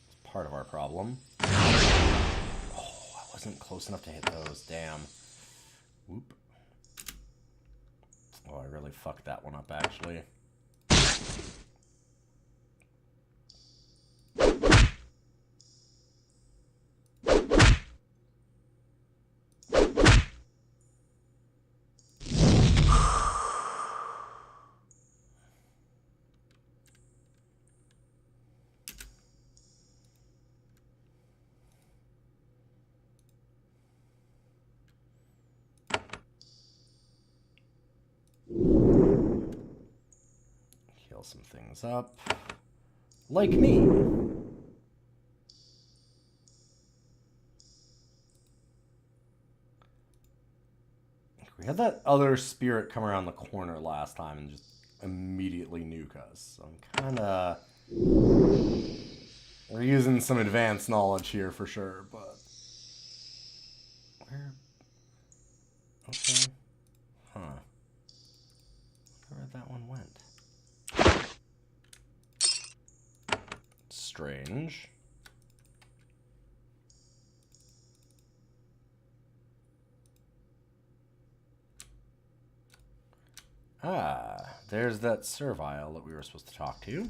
It's part of our problem. Oh, I wasn't close enough to hit those. Damn. Whoop. Oh, I really fucked that one up, actually. heal some things up. Like me. We had that other spirit come around the corner last time and just immediately nuke us. So I'm kind of... We're using some advanced knowledge here for sure, but... Where... Okay. Huh. Where that one went. Strange. Ah, there's that servile that we were supposed to talk to.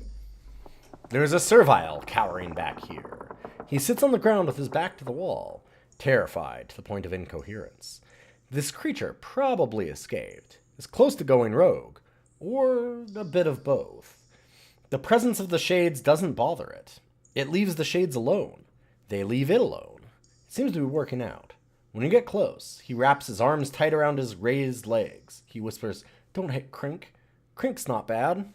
There's a servile cowering back here. He sits on the ground with his back to the wall, terrified to the point of incoherence. This creature probably escaped, is close to going rogue, or a bit of both. The presence of the shades doesn't bother it. It leaves the shades alone. They leave it alone. It seems to be working out. When you get close, he wraps his arms tight around his raised legs. He whispers, "Don't hit Crink. Crink's not bad."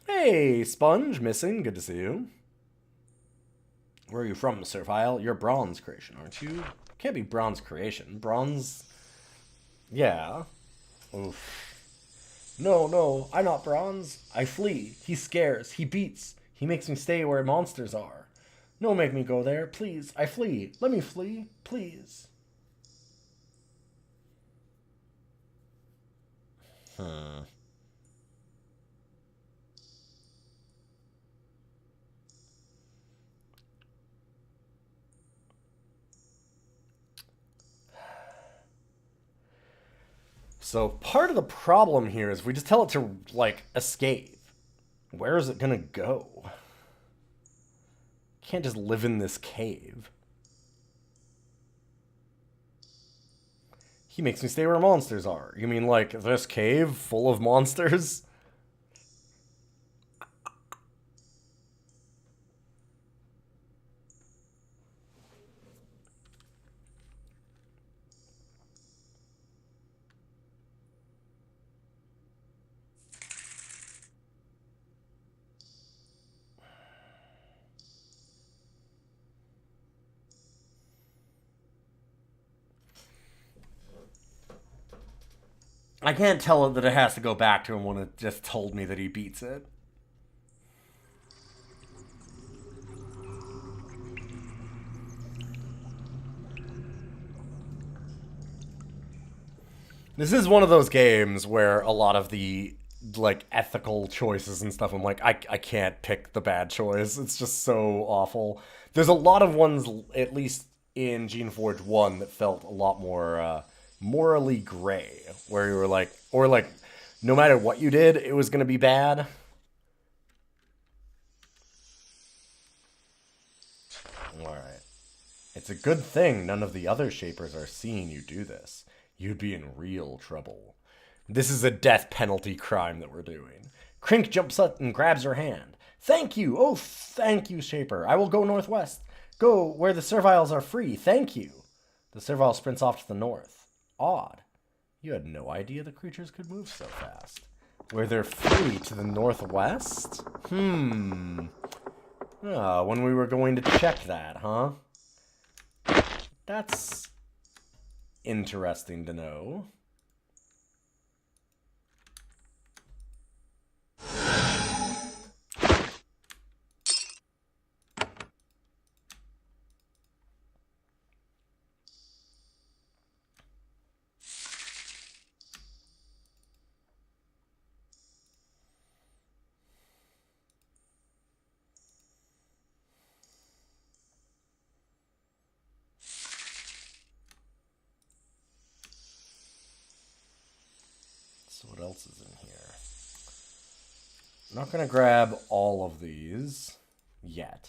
Hey, Sponge, missing. Good to see you. Where are you from, Servile? You're Bronze creation, aren't you? Can't be Bronze creation. Bronze... Yeah. Oof. No, I'm not Bronze. I flee. He scares. He beats. He makes me stay where monsters are. No, make me go there. Please, I flee. Let me flee. Please. So part of the problem here is we just tell it to, like, escape. Where is it gonna go? Can't just live in this cave. He makes me stay where monsters are. You mean, like, this cave full of monsters? I can't tell it that it has to go back to him when it just told me that he beats it. This is one of those games where a lot of the, like, ethical choices and stuff, I'm like, I can't pick the bad choice. It's just so awful. There's a lot of ones, at least in Geneforge 1, that felt a lot more morally gray, where you were like, or like, no matter what you did, it was going to be bad. Alright. It's a good thing none of the other Shapers are seeing you do this. You'd be in real trouble. This is a death penalty crime that we're doing. Crink jumps up and grabs her hand. Thank you! Oh, thank you, Shaper. I will go northwest. Go where the Serviles are free. Thank you. The Servile sprints off to the north. Odd. You had no idea the creatures could move so fast. Where they're free to the northwest? When we were going to check that, huh? That's interesting to know. So what else is in here? I'm not going to grab all of these yet.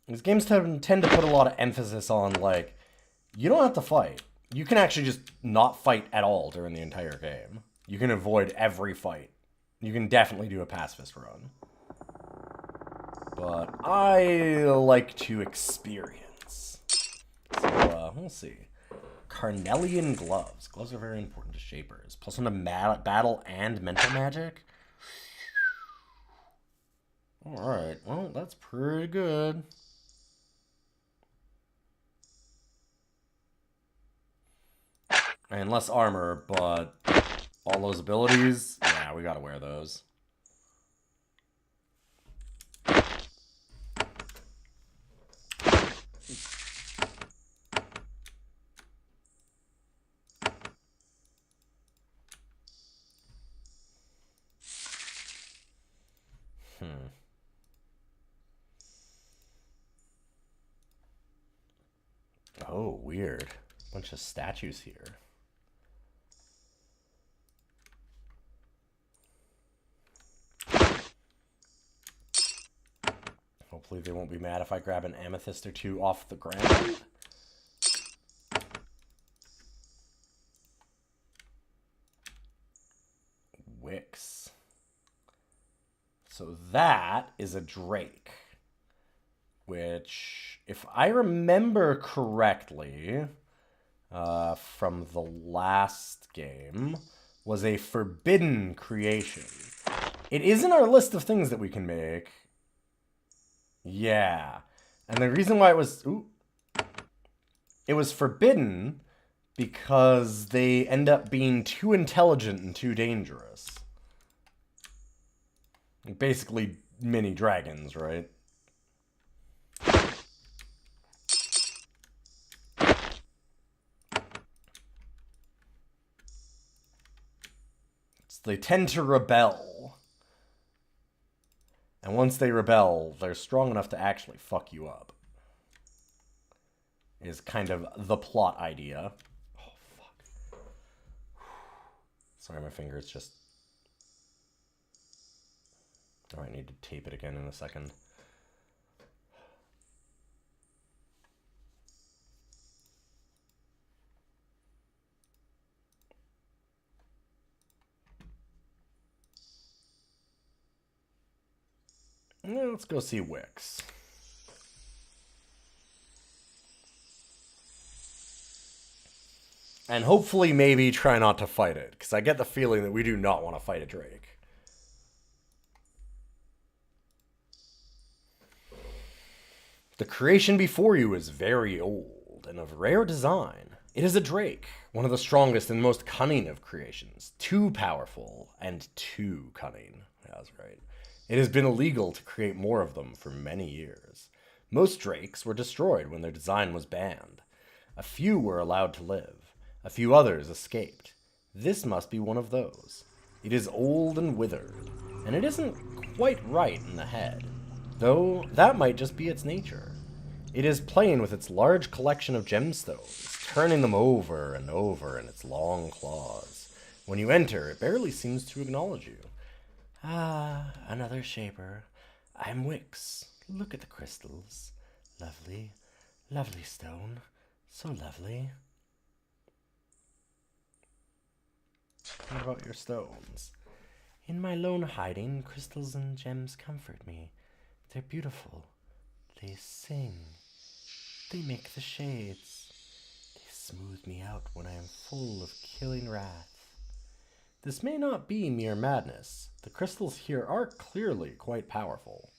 These games tend to put a lot of emphasis on, like, you don't have to fight. You can actually just not fight at all during the entire game. You can avoid every fight. You can definitely do a pacifist run. But I like to experience. So, we'll see. Carnelian gloves. Gloves are very important to shapers. Plus one to battle and mental magic. Alright, well, that's pretty good. And less armor, but all those abilities, yeah, we gotta wear those. Oh, weird. Bunch of statues here. Hopefully they won't be mad if I grab an amethyst or two off the ground. Wicks. So that is a drake. Which, if I remember correctly, from the last game, was a forbidden creation. It is in our list of things that we can make. Yeah. And the reason why it was forbidden because they end up being too intelligent and too dangerous. Basically mini dragons, right? They tend to rebel. And once they rebel, they're strong enough to actually fuck you up. Is kind of the plot idea. Oh, fuck. Sorry, my finger is just... Oh, I need to tape it again in a second. Now let's go see Wix. And hopefully maybe try not to fight it, because I get the feeling that we do not want to fight a drake. The creation before you is very old and of rare design. It is a drake, one of the strongest and most cunning of creations. Too powerful and too cunning. Yeah, that's right. It has been illegal to create more of them for many years. Most drakes were destroyed when their design was banned. A few were allowed to live. A few others escaped. This must be one of those. It is old and withered, and it isn't quite right in the head, though that might just be its nature. It is playing with its large collection of gemstones, turning them over and over in its long claws. When you enter, it barely seems to acknowledge you. Ah, another shaper. I'm Wix. Look at the crystals. Lovely, lovely stone. So lovely. What about your stones? In my lone hiding, crystals and gems comfort me. They're beautiful. They sing. They make the shades. They smooth me out when I am full of killing wrath. This may not be mere madness. The crystals here are clearly quite powerful.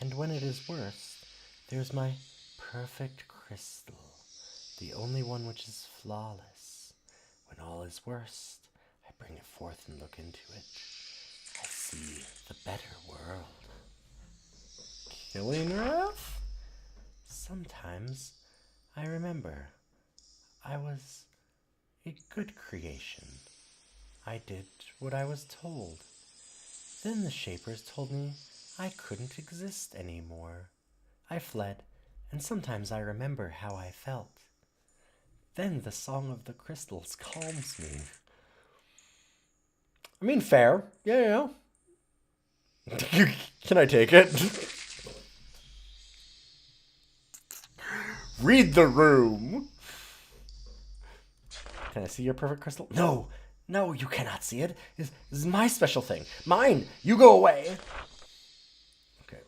And when it is worst, there's my perfect crystal, the only one which is flawless. When all is worst, I bring it forth and look into it. I see the better world. Killing wrath? Sometimes I remember I was a good creation. I did what I was told. Then the Shapers told me I couldn't exist anymore. I fled, and sometimes I remember how I felt. Then the Song of the Crystals calms me. I mean, fair. Yeah. Can I take it? Read the room. Can I see your perfect crystal? No, No, you cannot see it. This is my special thing. Mine! You go away! Okay.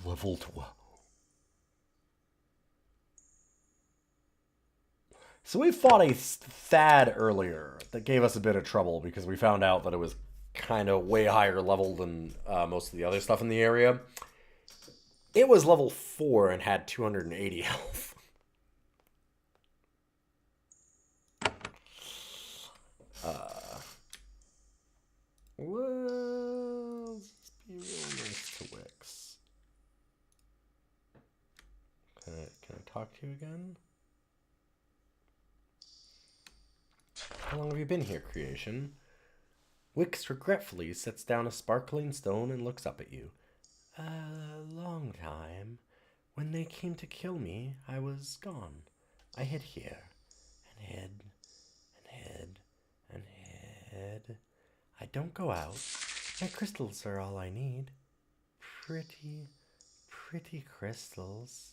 Level 12. So we fought a Thad earlier that gave us a bit of trouble because we found out that it was kind of way higher level than most of the other stuff in the area. It was level 4 and had 280 health. Let's be real nice to Wix. Can I talk to you again? How long have you been here, creation? Wix regretfully sets down a sparkling stone and looks up at you. A long time. When they came to kill me, I was gone. I hid here, and hid, and hid, and hid. I don't go out. My crystals are all I need. Pretty, pretty crystals.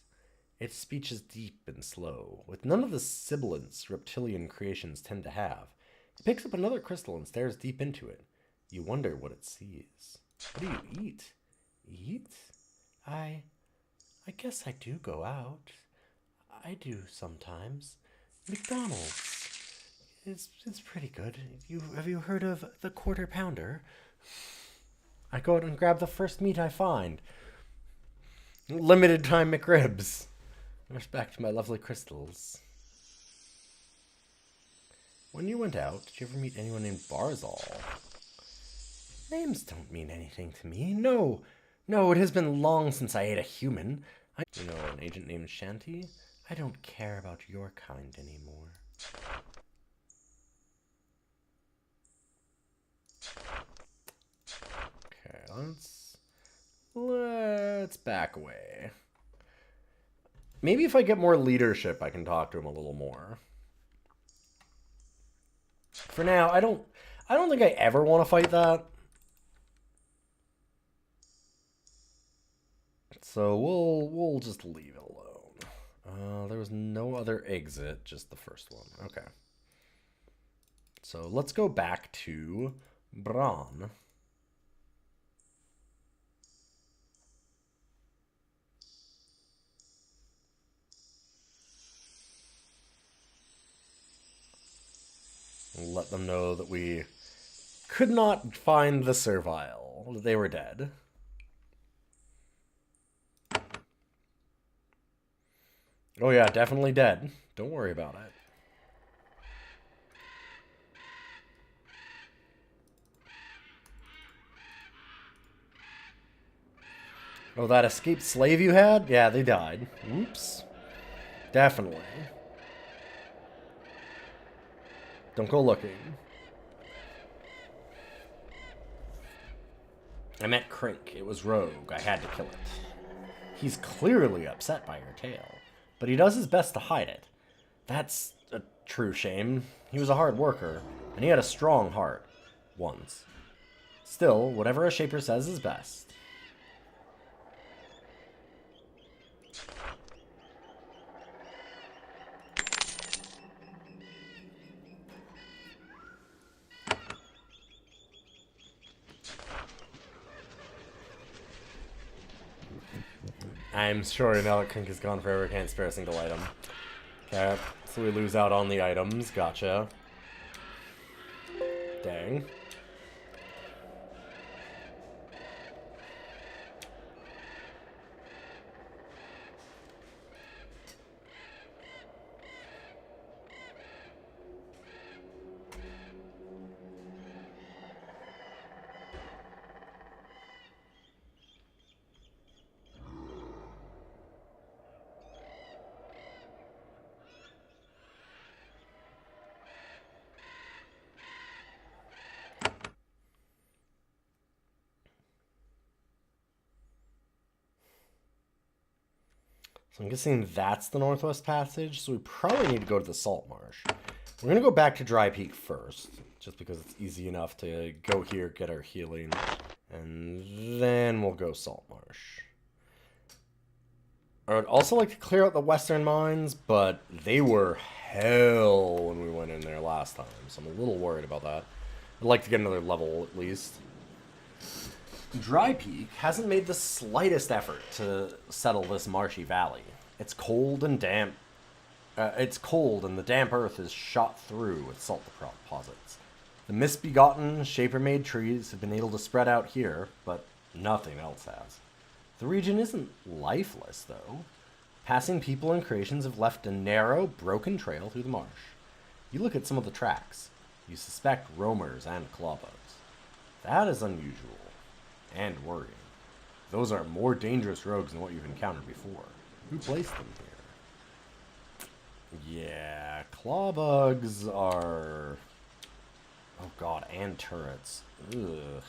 Its speech is deep and slow, with none of the sibilance reptilian creations tend to have. It picks up another crystal and stares deep into it. You wonder what it sees. What do you eat? Eat? I guess I do go out. I do sometimes. McDonald's. It's pretty good. Have you heard of the Quarter Pounder? I go out and grab the first meat I find. Limited time McRibs. Rush back to my lovely crystals. When you went out, did you ever meet anyone named Barzal? Names don't mean anything to me. No, it has been long since I ate a human. You know an agent named Shanty? I don't care about your kind anymore. Okay, let's back away. Maybe if I get more leadership, I can talk to him a little more. For now, I don't think I ever want to fight that. So we'll just leave it alone. There was no other exit, just the first one. Okay. So let's go back to Bran. Let them know that we could not find the servile. They were dead. Oh yeah, definitely dead. Don't worry about it. Oh, that escaped slave you had? Yeah, they died. Oops. Definitely. Don't go looking. I meant Crink. It was Rogue. I had to kill it. He's clearly upset by your tale, but he does his best to hide it. That's a true shame. He was a hard worker, and he had a strong heart. Once. Still, whatever a shaper says is best. I'm sure now that Crink is gone forever, can't spare a single item. Okay, so we lose out on the items. Gotcha. Dang. So I'm guessing that's the Northwest Passage, so we probably need to go to the Salt Marsh. We're going to go back to Dry Peak first, just because it's easy enough to go here, get our healing, and then we'll go Salt Marsh. I would also like to clear out the western mines, but they were hell when we went in there last time, so I'm a little worried about that. I'd like to get another level at least. Dry Peak hasn't made the slightest effort to settle this marshy valley. It's cold and damp. It's cold, and the damp earth is shot through with salt deposits. The misbegotten, shaper-made trees have been able to spread out here, but nothing else has. The region isn't lifeless, though. Passing people and creations have left a narrow, broken trail through the marsh. You look at some of the tracks. You suspect roamers and clawbugs. That is unusual. And worrying. Those are more dangerous rogues than what you've encountered before. Who placed them here? Yeah, clawbugs are... Oh god, and turrets. Ugh.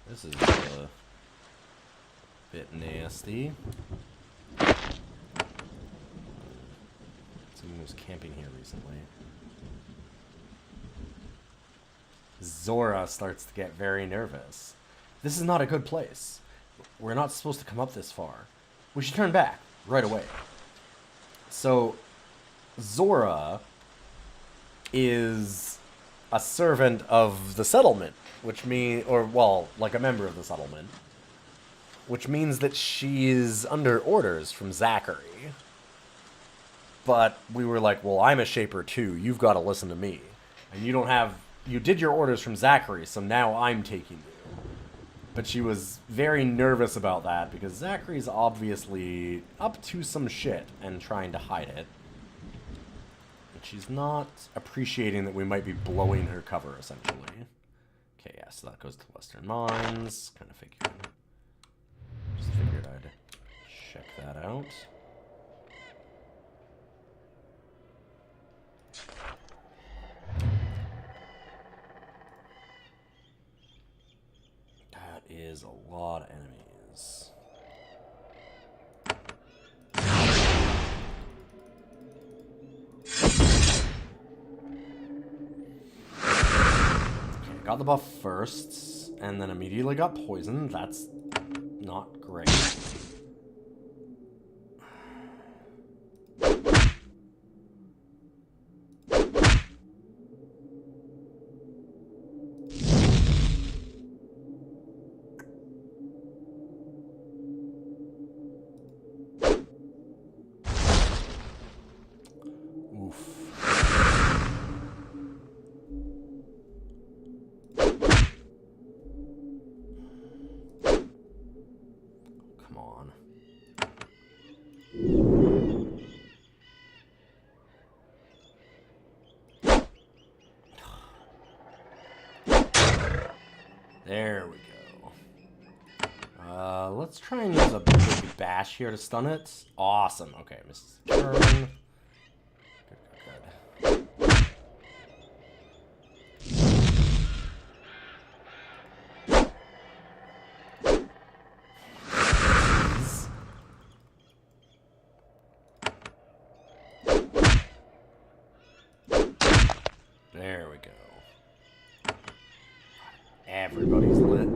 This is a bit nasty. Someone was camping here recently. Zora starts to get very nervous. This is not a good place. We're not supposed to come up this far. We should turn back, right away. So, Zora is a servant of the settlement, which means, or, well, like a member of the settlement, which means that she is under orders from Zachary. But we were like, well, I'm a shaper too. You've got to listen to me. And you don't have, you did your orders from Zachary, so now I'm taking you. But she was very nervous about that because Zachary's obviously up to some shit and trying to hide it. And she's not appreciating that we might be blowing her cover, essentially. Okay, yeah, so that goes to Western Mines. Kind of figured. Just figured I'd check that out. That is a lot of enemies. Okay, got the buff first, and then immediately got poisoned. That's not great. There we go. Let's try and use a big bash here to stun it. Awesome. Okay, missed the turn. Good. There we go. Everybody's lit.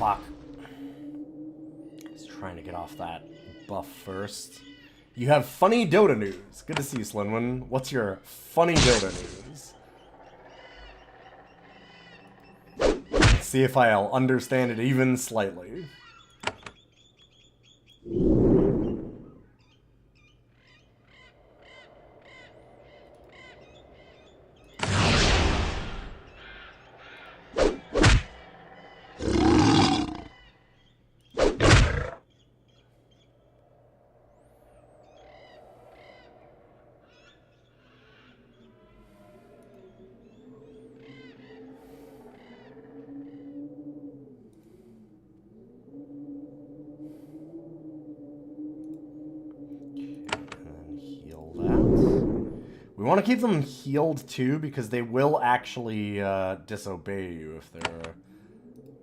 Fuck. I was trying to get off that buff first. You have funny Dota news. Good to see you, Slinwin. What's your funny Dota news? Let's see if I'll understand it even slightly. We want to keep them healed too, because they will actually disobey you if they're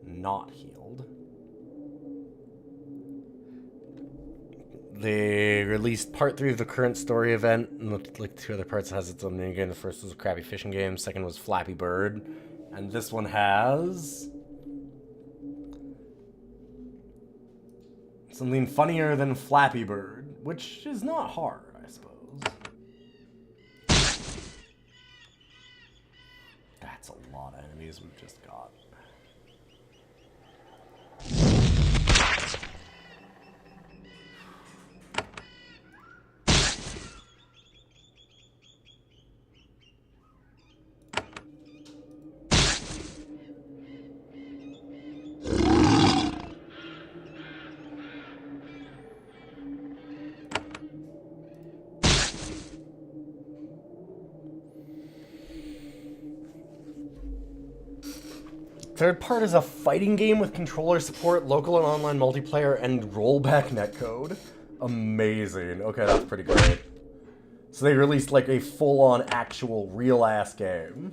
not healed. They released part 3 of the current story event, and like 2 other parts has its own minigame. The first was a crappy fishing game, second was Flappy Bird, and this one has something funnier than Flappy Bird, which is not hard, I suppose. That's a lot of enemies we've just got. Third part is a fighting game with controller support, local and online multiplayer, and rollback netcode. Amazing. Okay, that's pretty great. So they released like a full-on, actual, real-ass game.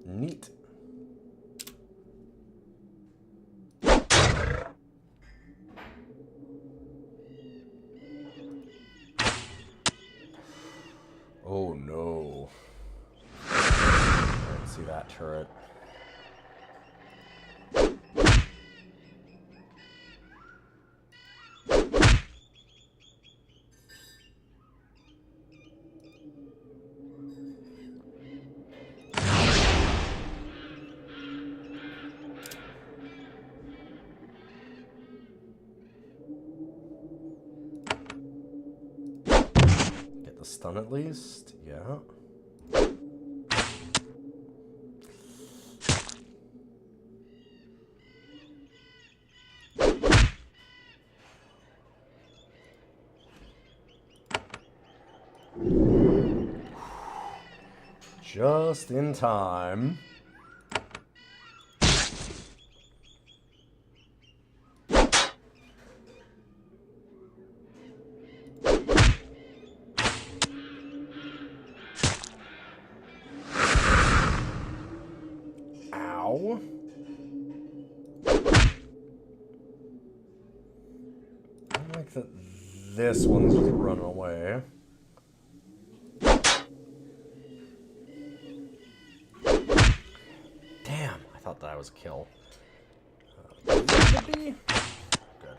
Neat. Oh no. I didn't see that turret. Get the stun at least, yeah. Just in time. Ow. I like that this one's just running away. Damn, I thought that was a kill. Should be good.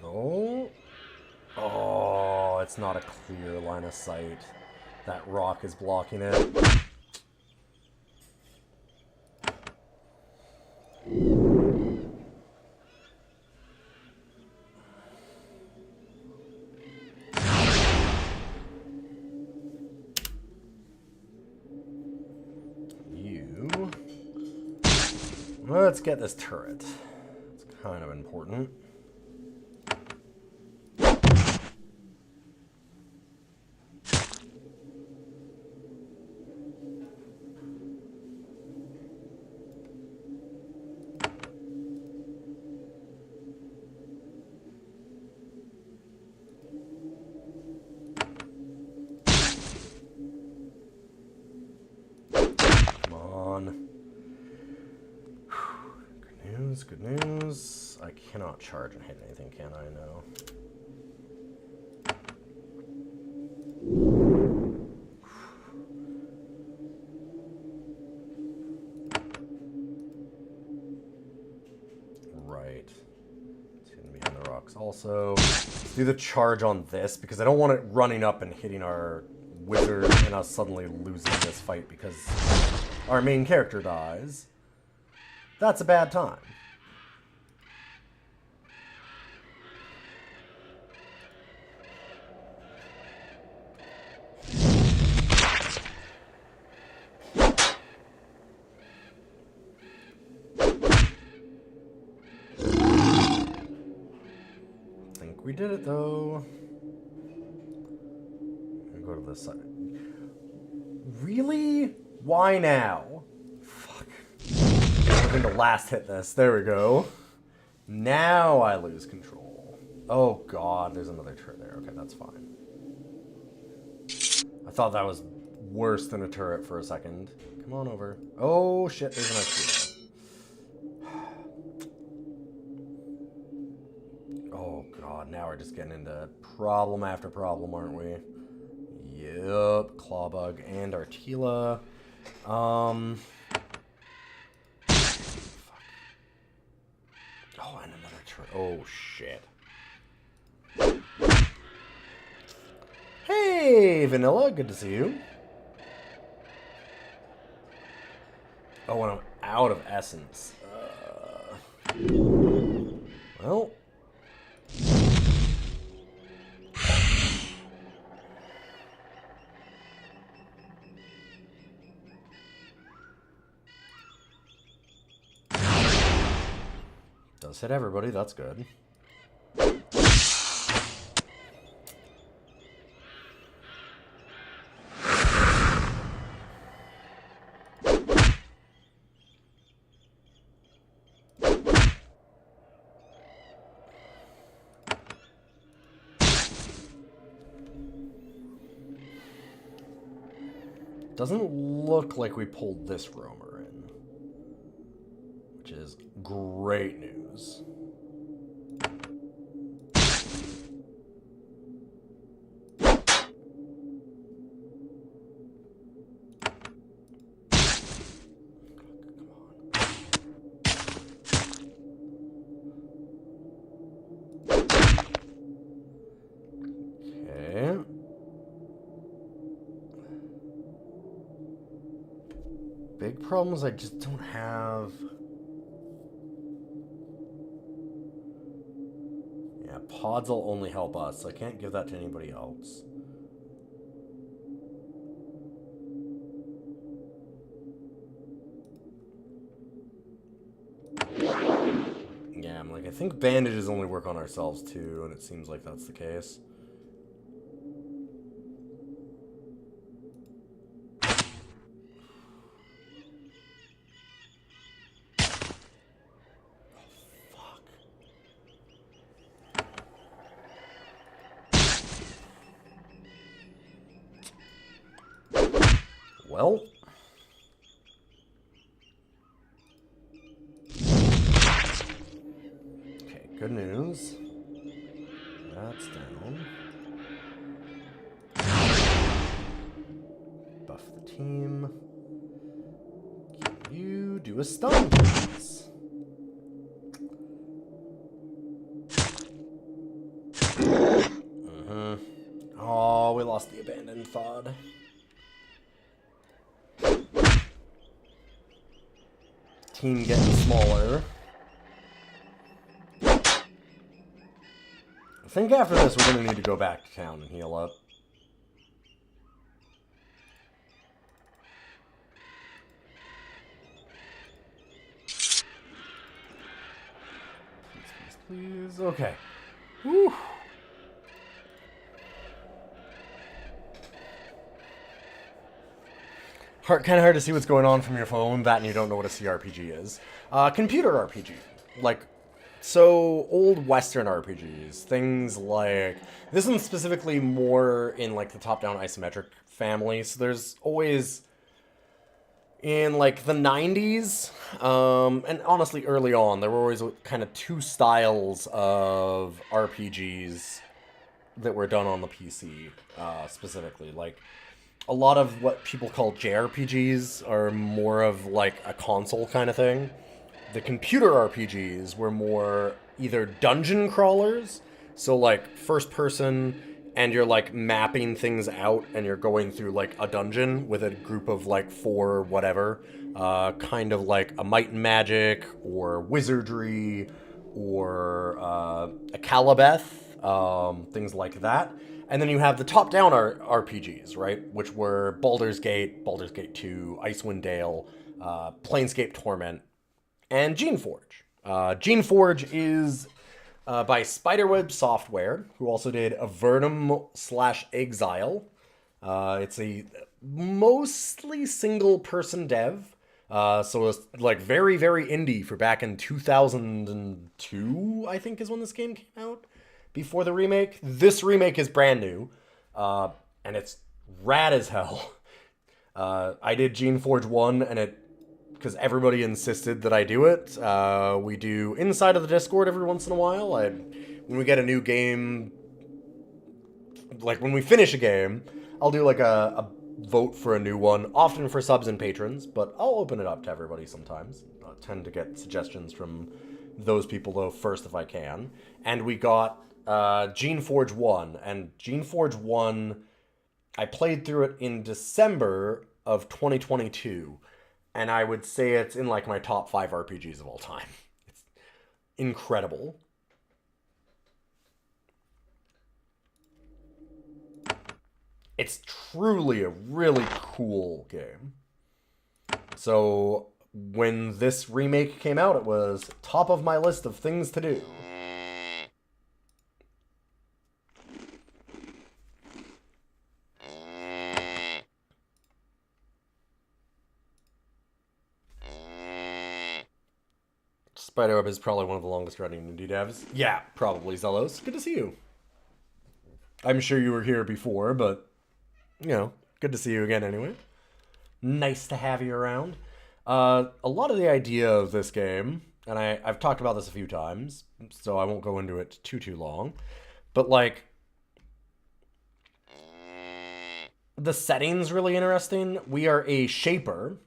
Oh. Oh, it's not a clear line of sight. That rock is blocking it. Let's get this turret. It's kind of important. Come on. Good news. I cannot charge and hit anything, can I? No. Right. It's hidden behind the rocks also. Let's do the charge on this, because I don't want it running up and hitting our wizard and us suddenly losing this fight because our main character dies. That's a bad time. I think we did it, though. Go to this side. Really? Why now? Fuck. I'm going to last hit this. There we go. Now I lose control. Oh, God. There's another turret there. Okay, that's fine. I thought that was worse than a turret for a second. Come on over. Oh, shit. There's another turret. Oh, God. Now we're just getting into problem after problem, aren't we? Yep. Clawbug and Artila. Fuck. Oh, and another turret. Oh, shit. Hey, Vanilla. Good to see you. Oh, and I'm out of essence. Well. Does hit everybody. That's good. Doesn't look like we pulled this roamer in, which is great news. Okay. Big problem is I just don't have... Yeah, pods will only help us. So I can't give that to anybody else. Yeah, I'm like, I think bandages only work on ourselves too, and it seems like that's the case. Well. Okay, good news. That's down. Buff the team. Can you do a stun, please? Oh, we lost the abandoned thought. Team getting smaller. I think after this we're going to need to go back to town and heal up. Please, please, please. Okay. Whew. Kind of hard to see what's going on from your phone, that and you don't know what a CRPG is. Computer RPG. Like, so old Western RPGs. Things like... This one's specifically more in, like, the top-down isometric family. So there's always... In, like, the 90s, and honestly early on, there were always kind of two styles of RPGs that were done on the PC, specifically. Like... A lot of what people call JRPGs are more of like a console kind of thing. The computer RPGs were more either dungeon crawlers, so like first person, and you're like mapping things out and you're going through like a dungeon with a group of like 4 or whatever, kind of like a Might and Magic or Wizardry or a Calabeth, things like that. And then you have the top-down RPGs, right? Which were Baldur's Gate, Baldur's Gate 2, Icewind Dale, Planescape Torment, and Geneforge. Geneforge is by Spiderweb Software, who also did Avernum/Exile. It's a mostly single-person dev. So it's like very, very indie for back in 2002, I think is when this game came out, before the remake. This remake is brand new, and it's rad as hell. I did Geneforge 1, and because everybody insisted that I do it. We do inside of the Discord every once in a while. When we get a new game, like when we finish a game, I'll do like a vote for a new one, often for subs and patrons, but I'll open it up to everybody sometimes. I tend to get suggestions from those people though first if I can. And we got Geneforge 1, and Geneforge 1, I played through it in December of 2022, and I would say it's in like my top 5 RPGs of all time. It's incredible. It's truly a really cool game. So when this remake came out, it was top of my list of things to do. Spiderweb is probably one of the longest running indie devs. Yeah, probably, Zelos. Good to see you. I'm sure you were here before, but you know, good to see you again anyway. Nice to have you around. A lot of the idea of this game, and I've talked about this a few times, so I won't go into it too long, but like, the setting's really interesting. We are a shaper,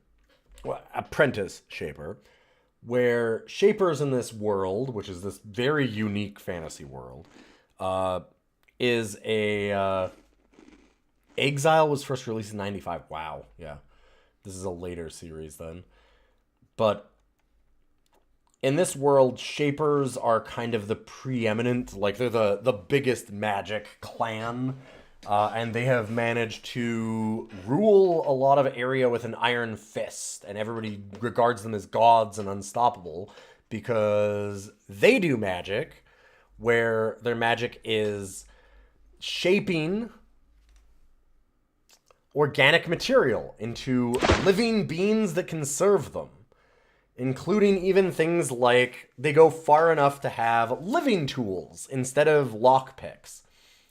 well, apprentice shaper, where shapers in this world, which is this very unique fantasy world, is a... Exile was first released in 95. Wow, yeah. This is a later series then. But in this world, Shapers are kind of the preeminent, like they're the biggest magic clan. And they have managed to rule a lot of area with an iron fist. And everybody regards them as gods and unstoppable because they do magic where their magic is shaping organic material into living beings that can serve them, including even things like they go far enough to have living tools instead of lockpicks.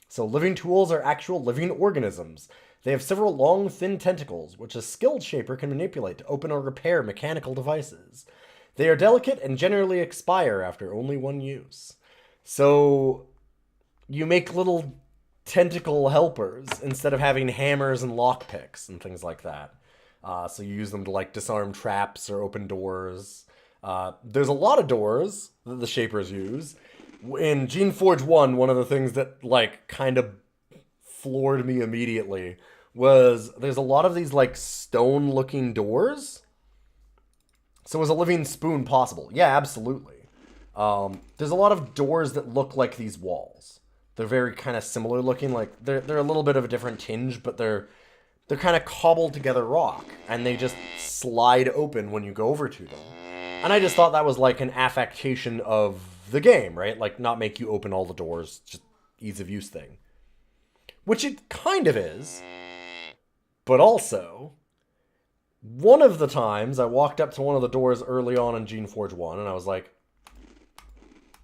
So living tools are actual living organisms. They have several long, thin tentacles, which a skilled shaper can manipulate to open or repair mechanical devices. They are delicate and generally expire after only one use. So you make little tentacle helpers instead of having hammers and lockpicks and things like that. So you use them to like disarm traps or open doors. There's a lot of doors that the shapers use. In Geneforge 1, one of the things that like kind of floored me immediately was there's a lot of these like stone looking doors. So is a living spoon possible? Yeah, absolutely. There's a lot of doors that look like these walls. They're very kind of similar looking, like they're a little bit of a different tinge, but they're kind of cobbled together rock, and they just slide open when you go over to them. And I just thought that was like an affectation of the game, right? Like not make you open all the doors, just ease of use thing. Which it kind of is, but also, one of the times I walked up to one of the doors early on in Geneforge 1, and I was like,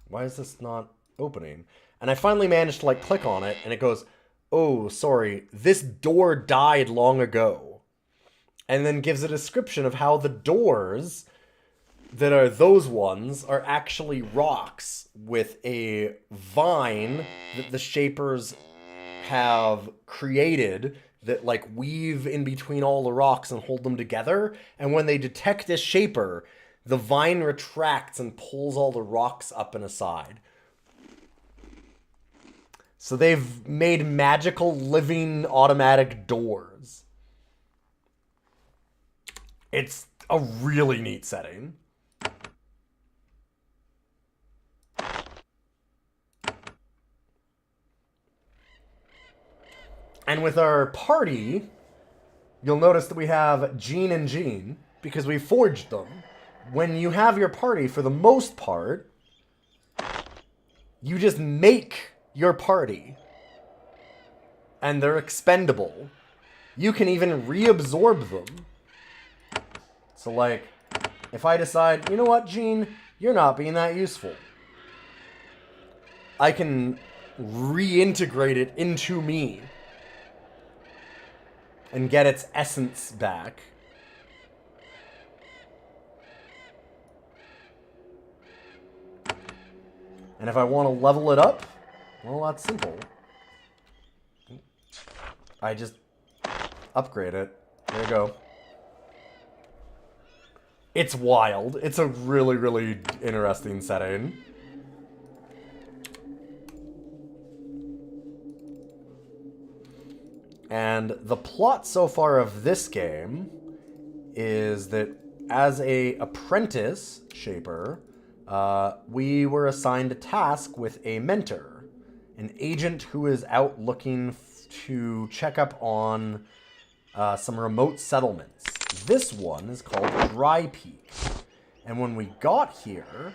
why is this not opening? And I finally managed to like click on it, and it goes, oh, sorry, this door died long ago. And then gives a description of how the doors that are those ones are actually rocks with a vine that the shapers have created that like weave in between all the rocks and hold them together. And when they detect this shaper, the vine retracts and pulls all the rocks up and aside. So they've made magical living automatic doors. It's a really neat setting. And with our party, you'll notice that we have Jean and Jean, because we forged them. When you have your party, for the most part, You just make your party. And they're expendable. You can even reabsorb them. So, like, if I decide, you know what, Gene, you're not being that useful, I can reintegrate it into me and get its essence back. And if I want to level it up, well, that's simple. I just upgrade it. There you go. It's wild. It's a really, really interesting setting. And the plot so far of this game is that as a apprentice shaper, we were assigned a task with a mentor, an agent who is out looking to check up on some remote settlements. This one is called Dry Peak. And when we got here,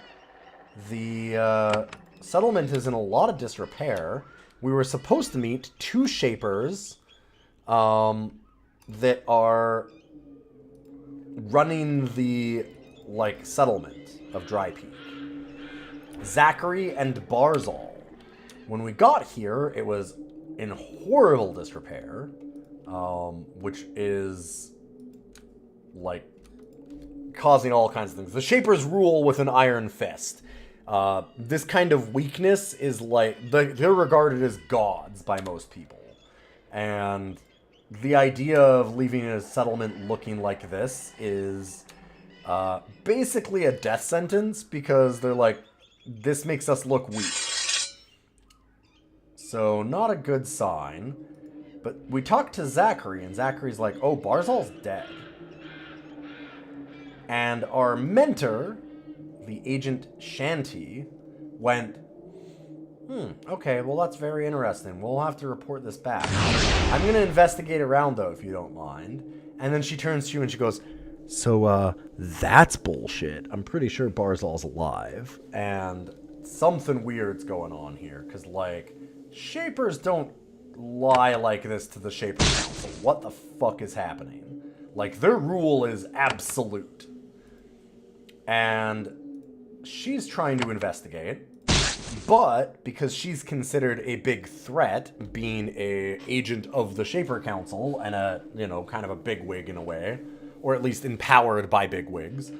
the settlement is in a lot of disrepair. We were supposed to meet two shapers that are running the, like, settlement of Dry Peak. Zachary and Barzal. When we got here, it was in horrible disrepair, which is, like, causing all kinds of things. The Shapers rule with an iron fist. This kind of weakness is like, they're regarded as gods by most people. And the idea of leaving a settlement looking like this is basically a death sentence, because they're like, this makes us look weak. So, not a good sign. But we talked to Zachary, and Zachary's like, oh, Barzal's dead. And our mentor, the agent Shanty, went, okay, well, that's very interesting. We'll have to report this back. I'm going to investigate around, though, if you don't mind. And then she turns to you and she goes, so, that's bullshit. I'm pretty sure Barzal's alive. And something weird's going on here. Because, like, Shapers don't lie like this to the Shaper Council. What the fuck is happening? Like, their rule is absolute. And she's trying to investigate. But, because she's considered a big threat, being a agent of the Shaper Council, and a, you know, kind of a bigwig in a way, or at least empowered by bigwigs,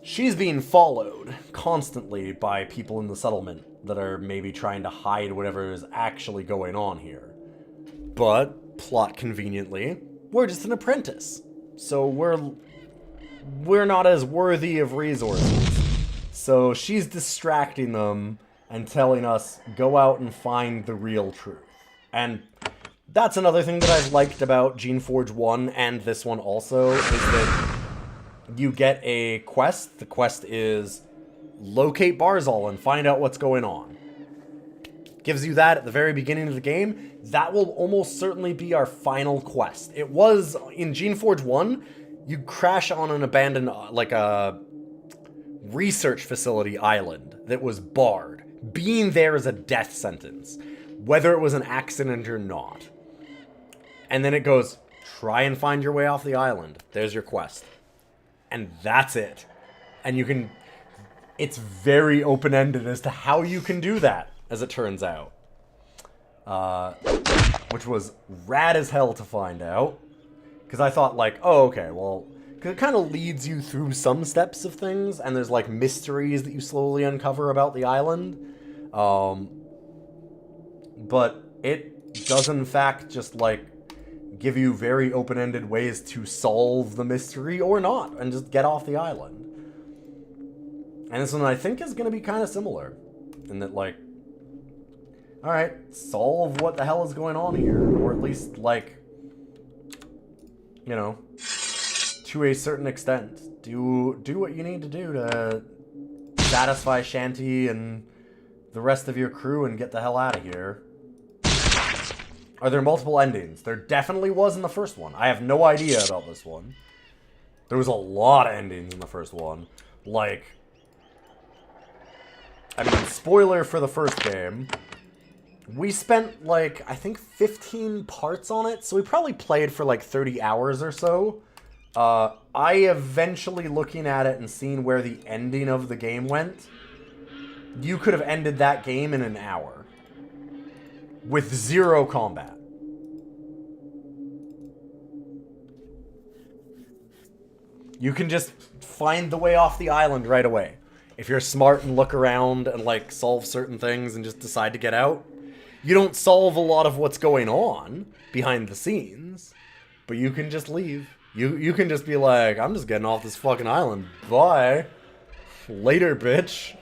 she's being followed constantly by people in the settlement that are maybe trying to hide whatever is actually going on here. But, plot conveniently, we're just an apprentice. So we're not as worthy of resources. So she's distracting them and telling us, go out and find the real truth. And that's another thing that I've liked about Geneforge 1 and this one also, is that you get a quest. The quest is locate Barzal and find out what's going on. Gives you that at the very beginning of the game. That will almost certainly be our final quest. It was, in Geneforge 1, you crash on an abandoned, like a research facility island that was barred. Being there is a death sentence, whether it was an accident or not. And then it goes, try and find your way off the island. There's your quest. And that's it. And you can... It's very open-ended as to how you can do that, as it turns out. Which was rad as hell to find out. Because I thought, like, oh, okay, well... Because it kind of leads you through some steps of things, and there's, like, mysteries that you slowly uncover about the island. But it does, in fact, just, like, give you very open-ended ways to solve the mystery, or not, and just get off the island. And this one, I think, is going to be kind of similar. In that, like, alright, solve what the hell is going on here. Or at least, like, you know, to a certain extent. Do what you need to do to satisfy Shanty and the rest of your crew and get the hell out of here. Are there multiple endings? There definitely was in the first one. I have no idea about this one. There was a lot of endings in the first one. Like, I mean, spoiler for the first game. We spent, like, I think 15 parts on it, so we probably played for, like, 30 hours or so. I eventually, looking at it and seeing where the ending of the game went, you could have ended that game in an hour. With 0 combat. You can just find the way off the island right away. If you're smart and look around and, like, solve certain things and just decide to get out, you don't solve a lot of what's going on behind the scenes, but you can just leave. You can just be like, I'm just getting off this fucking island. Bye. Later, bitch.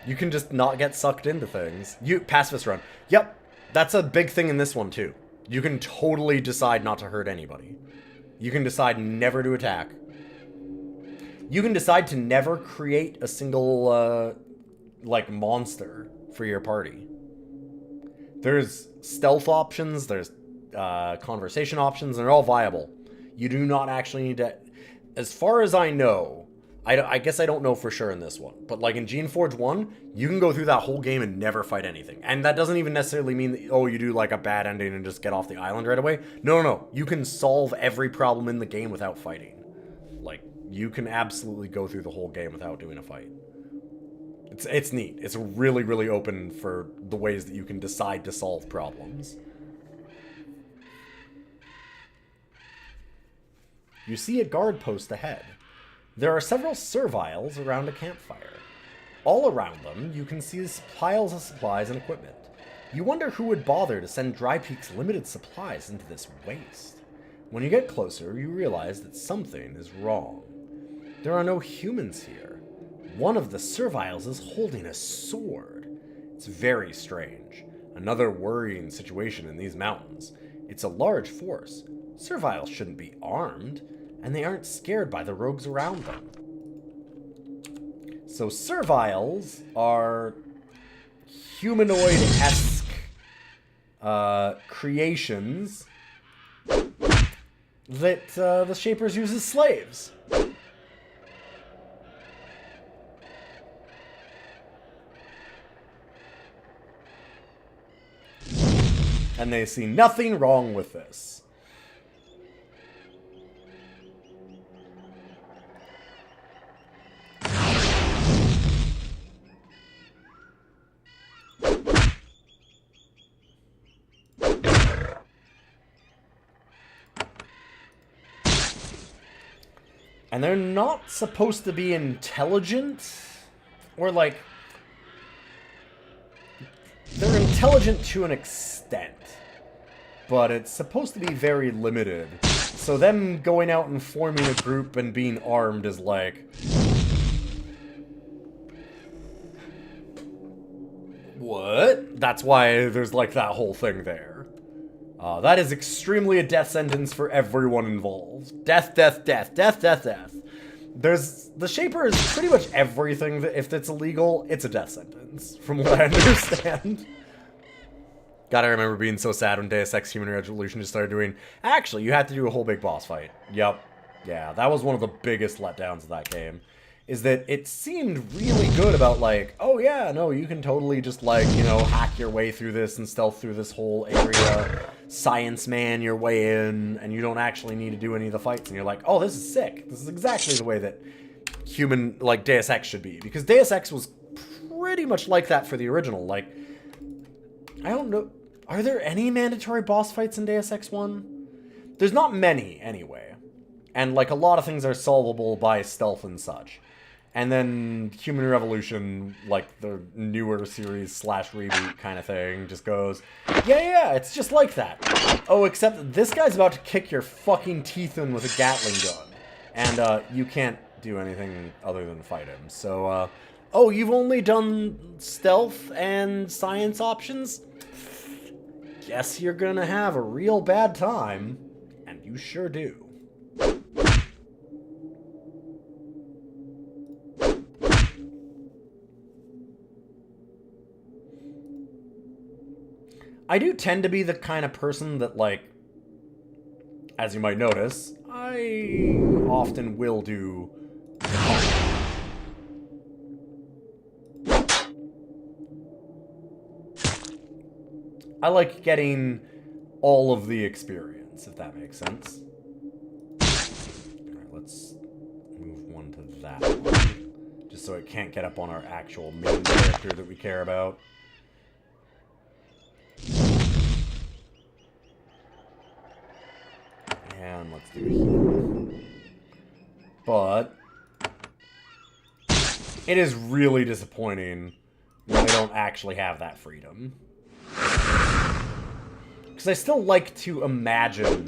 You can just not get sucked into things. Pacifist run. Yep, that's a big thing in this one, too. You can totally decide not to hurt anybody. You can decide never to attack. You can decide to never create a single, like, monster for your party. There's stealth options, there's conversation options, and they're all viable. You do not actually need to... As far as I know, I guess I don't know for sure in this one, but like in Geneforge 1, you can go through that whole game and never fight anything. And that doesn't even necessarily mean that, oh, you do like a bad ending and just get off the island right away. No. You can solve every problem in the game without fighting. Like, you can absolutely go through the whole game without doing a fight. It's neat. It's really, really open for the ways that you can decide to solve problems. You see a guard post ahead. There are several serviles around a campfire. All around them, you can see piles of supplies and equipment. You wonder who would bother to send Dry Peak's limited supplies into this waste. When you get closer, you realize that something is wrong. There are no humans here. One of the serviles is holding a sword. It's very strange. Another worrying situation in these mountains. It's a large force. Serviles shouldn't be armed, and they aren't scared by the rogues around them. So serviles are humanoid-esque creations that the Shapers use as slaves. And they see nothing wrong with this. And they're not supposed to be intelligent, or like, they're intelligent to an extent, but it's supposed to be very limited. So them going out and forming a group and being armed is like, what? That's why there's like that whole thing there. That is extremely a death sentence for everyone involved. Death, death, death, death, death, death. There's, the Shaper is pretty much everything that if it's illegal, it's a death sentence, from what I understand. Gotta remember being so sad when Deus Ex Human Revolution just started doing, actually, you had to do a whole big boss fight. Yep. Yeah, that was one of the biggest letdowns of that game. Is that it seemed really good about like, oh yeah, no, you can totally just like, you know, hack your way through this and stealth through this whole area, science man your way in, and you don't actually need to do any of the fights. And you're like, oh, this is sick. This is exactly the way that human, like, Deus Ex should be. Because Deus Ex was pretty much like that for the original. Like, I don't know, are there any mandatory boss fights in Deus Ex 1? There's not many, anyway. And, like, a lot of things are solvable by stealth and such. And then Human Revolution, like the newer series / reboot kind of thing, just goes, yeah, it's just like that. Oh, except this guy's about to kick your fucking teeth in with a Gatling gun. And you can't do anything other than fight him. So, oh, you've only done stealth and science options? Guess you're gonna have a real bad time. And you sure do. I do tend to be the kind of person that, like, as you might notice, I often will do I like getting all of the experience, if that makes sense. Alright, let's move one to that one. Just so it can't get up on our actual main character that we care about. And let's do a heal. But it is really disappointing when they don't actually have that freedom. Because I still like to imagine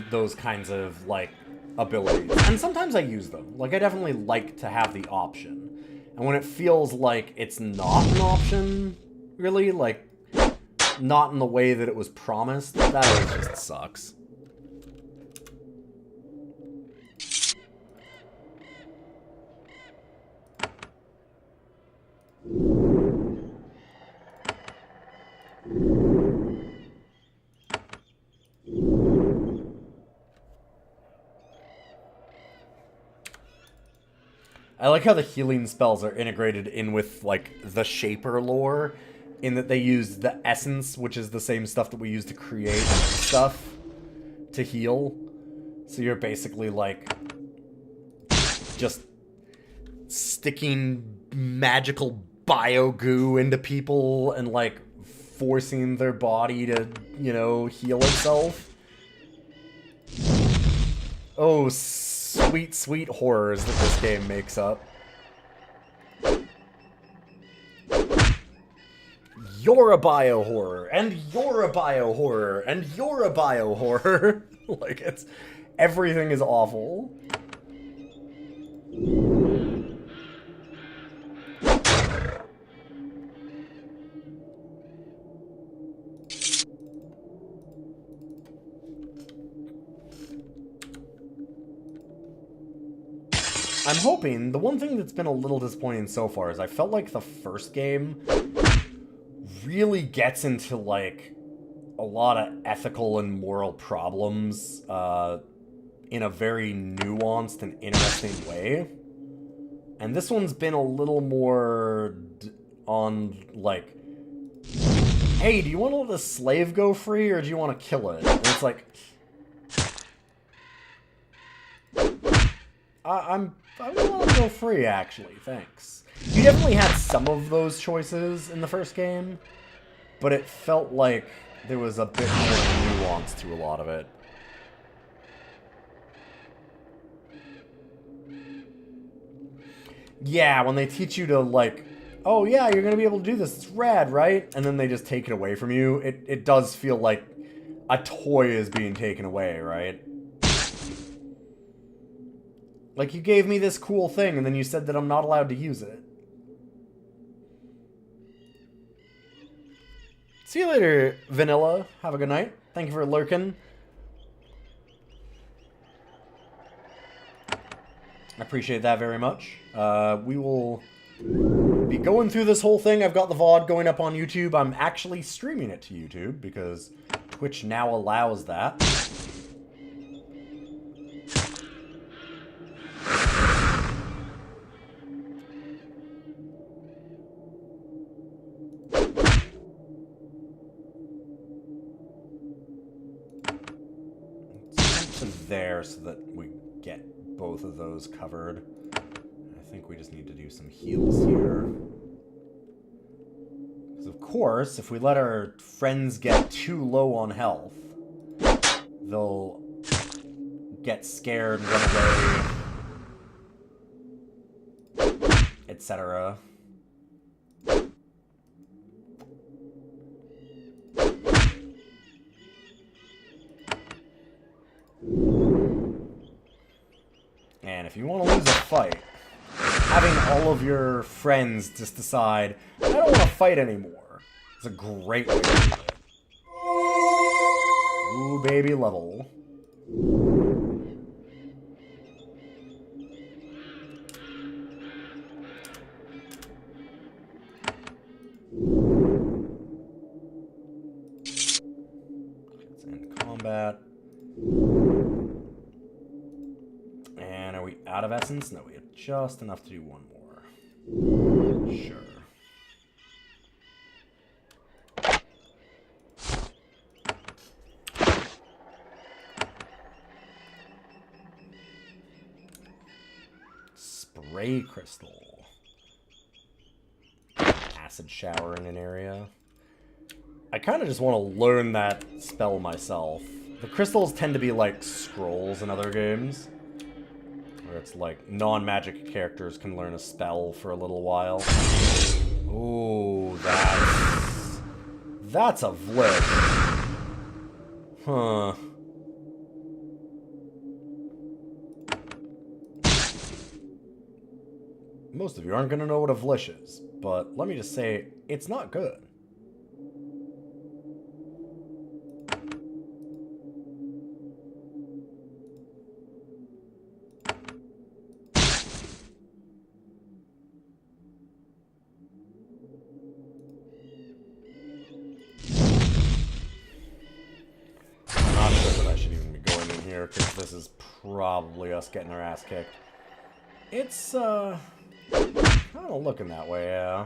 those kinds of, like, abilities. And sometimes I use them. Like, I definitely like to have the option. And when it feels like it's not an option, really, like, not in the way that it was promised, that always just sucks. I like how the healing spells are integrated in with, like, the Shaper lore, in that they use the essence, which is the same stuff that we use to create stuff, to heal. So you're basically, like, just sticking magical bio goo into people and, like, forcing their body to, you know, heal itself. Oh, sweet, sweet horrors that this game makes up. You're a bio-horror, and you're a bio-horror, and you're a bio-horror. Like, it's... everything is awful. I'm hoping, the one thing that's been a little disappointing so far is I felt like the first game really gets into, like, a lot of ethical and moral problems in a very nuanced and interesting way. And this one's been a little more on, like, hey, do you want to let the slave go free, or do you want to kill it? And it's like... I want to go free, actually, thanks. You definitely had some of those choices in the first game, but it felt like there was a bit more nuance to a lot of it. Yeah, when they teach you to, like, oh yeah, you're gonna be able to do this, it's rad, right? And then they just take it away from you, it does feel like a toy is being taken away, right? Like, you gave me this cool thing, and then you said that I'm not allowed to use it. See you later, Vanilla. Have a good night. Thank you for lurking. I appreciate that very much. We will be going through this whole thing. I've got the VOD going up on YouTube. I'm actually streaming it to YouTube, because Twitch now allows that. There so that we get both of those covered. I think we just need to do some heals here. Because of course, if we let our friends get too low on health, they'll get scared and run away, etc. And if you want to lose a fight, having all of your friends just decide, I don't want to fight anymore, is a great way to do it. Ooh, baby level. Let's end combat. And are we out of essence? No, we have just enough to do one more. Sure. Gray crystal. Acid shower in an area. I kind of just want to learn that spell myself. The crystals tend to be like scrolls in other games. Where it's like non-magic characters can learn a spell for a little while. Ooh, that's a vlish. Huh. Most of you aren't going to know what a vlish is, but let me just say, it's not good. Because this is probably us getting our ass kicked. It's, kind of looking that way, yeah.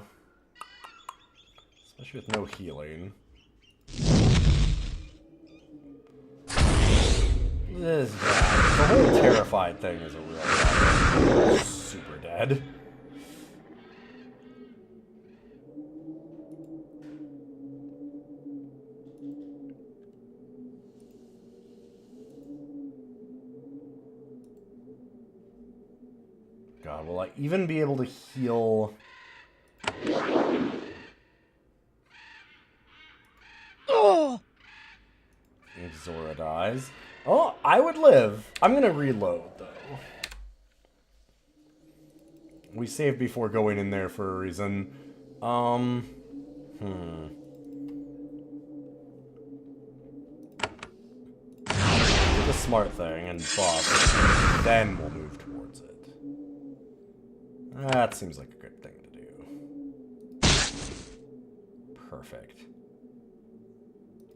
Especially with no healing. This guy. The whole terrified thing is a real problem. Super dead. God, will I even be able to heal? Oh! Zora dies. Oh, I would live. I'm gonna reload, though. We saved before going in there for a reason. Do the smart thing and buff. Then we'll move towards it. That seems like a good thing to do. Perfect.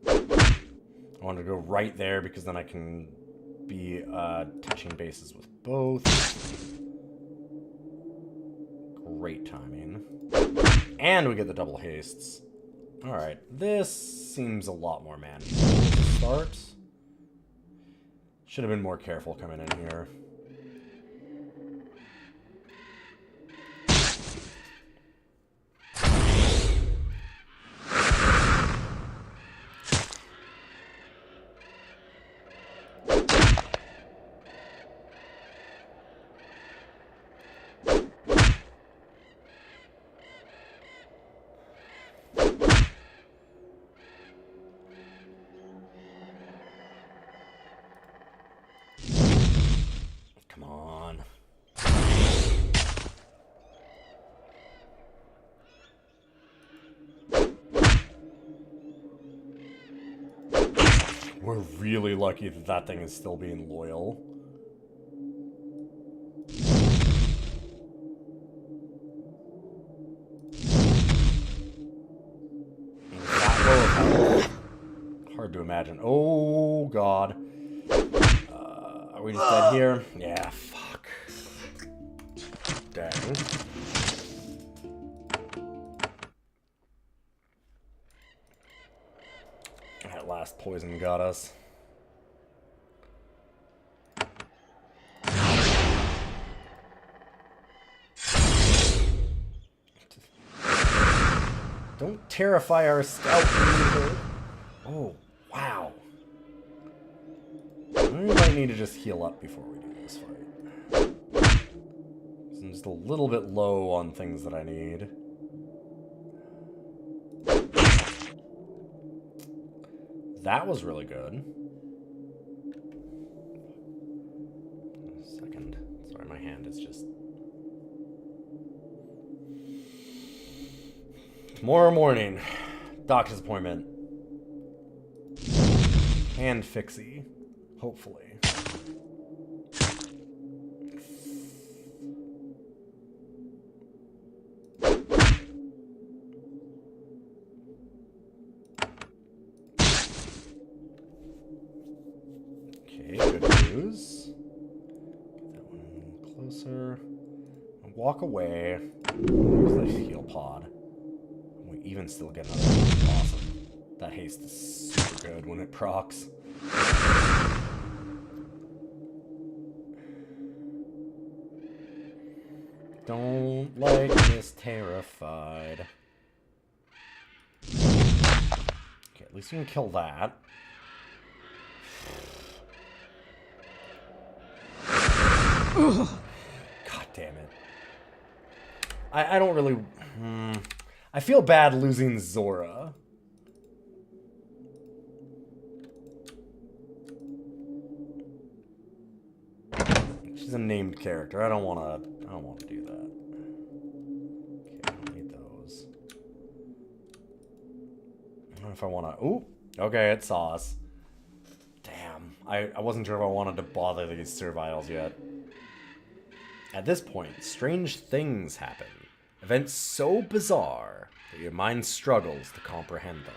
I want to go right there because then I can be touching bases with both. Great timing. And we get the double hastes. Alright, this seems a lot more manageable to start. Should have been more careful coming in here. Come on. We're really lucky that that thing is still being loyal. Hard to imagine. Oh, God. Are we just dead here? Yeah, fuck. Dang. That last poison got us. Don't terrify our scout leader. Oh, wow. We might need to just heal up before we do this fight. I'm just a little bit low on things that I need. That was really good. Second. Sorry, my hand is just... Tomorrow morning. Doctor's appointment. Hand fixie. Hopefully. Okay, good news. Get that one closer. Walk away. Use the heal pod. We even still get another one. Awesome. That haste is super good when it procs. Don't like this terrified. Okay, at least you can kill that. God damn it. I don't really... I feel bad losing Zora. She's a named character. I don't wanna do that. Okay, I don't need those. I don't know if I wanna... Ooh! Okay, it saw us. Damn. I wasn't sure if I wanted to bother these serviles yet. At this point, strange things happen. Events so bizarre that your mind struggles to comprehend them.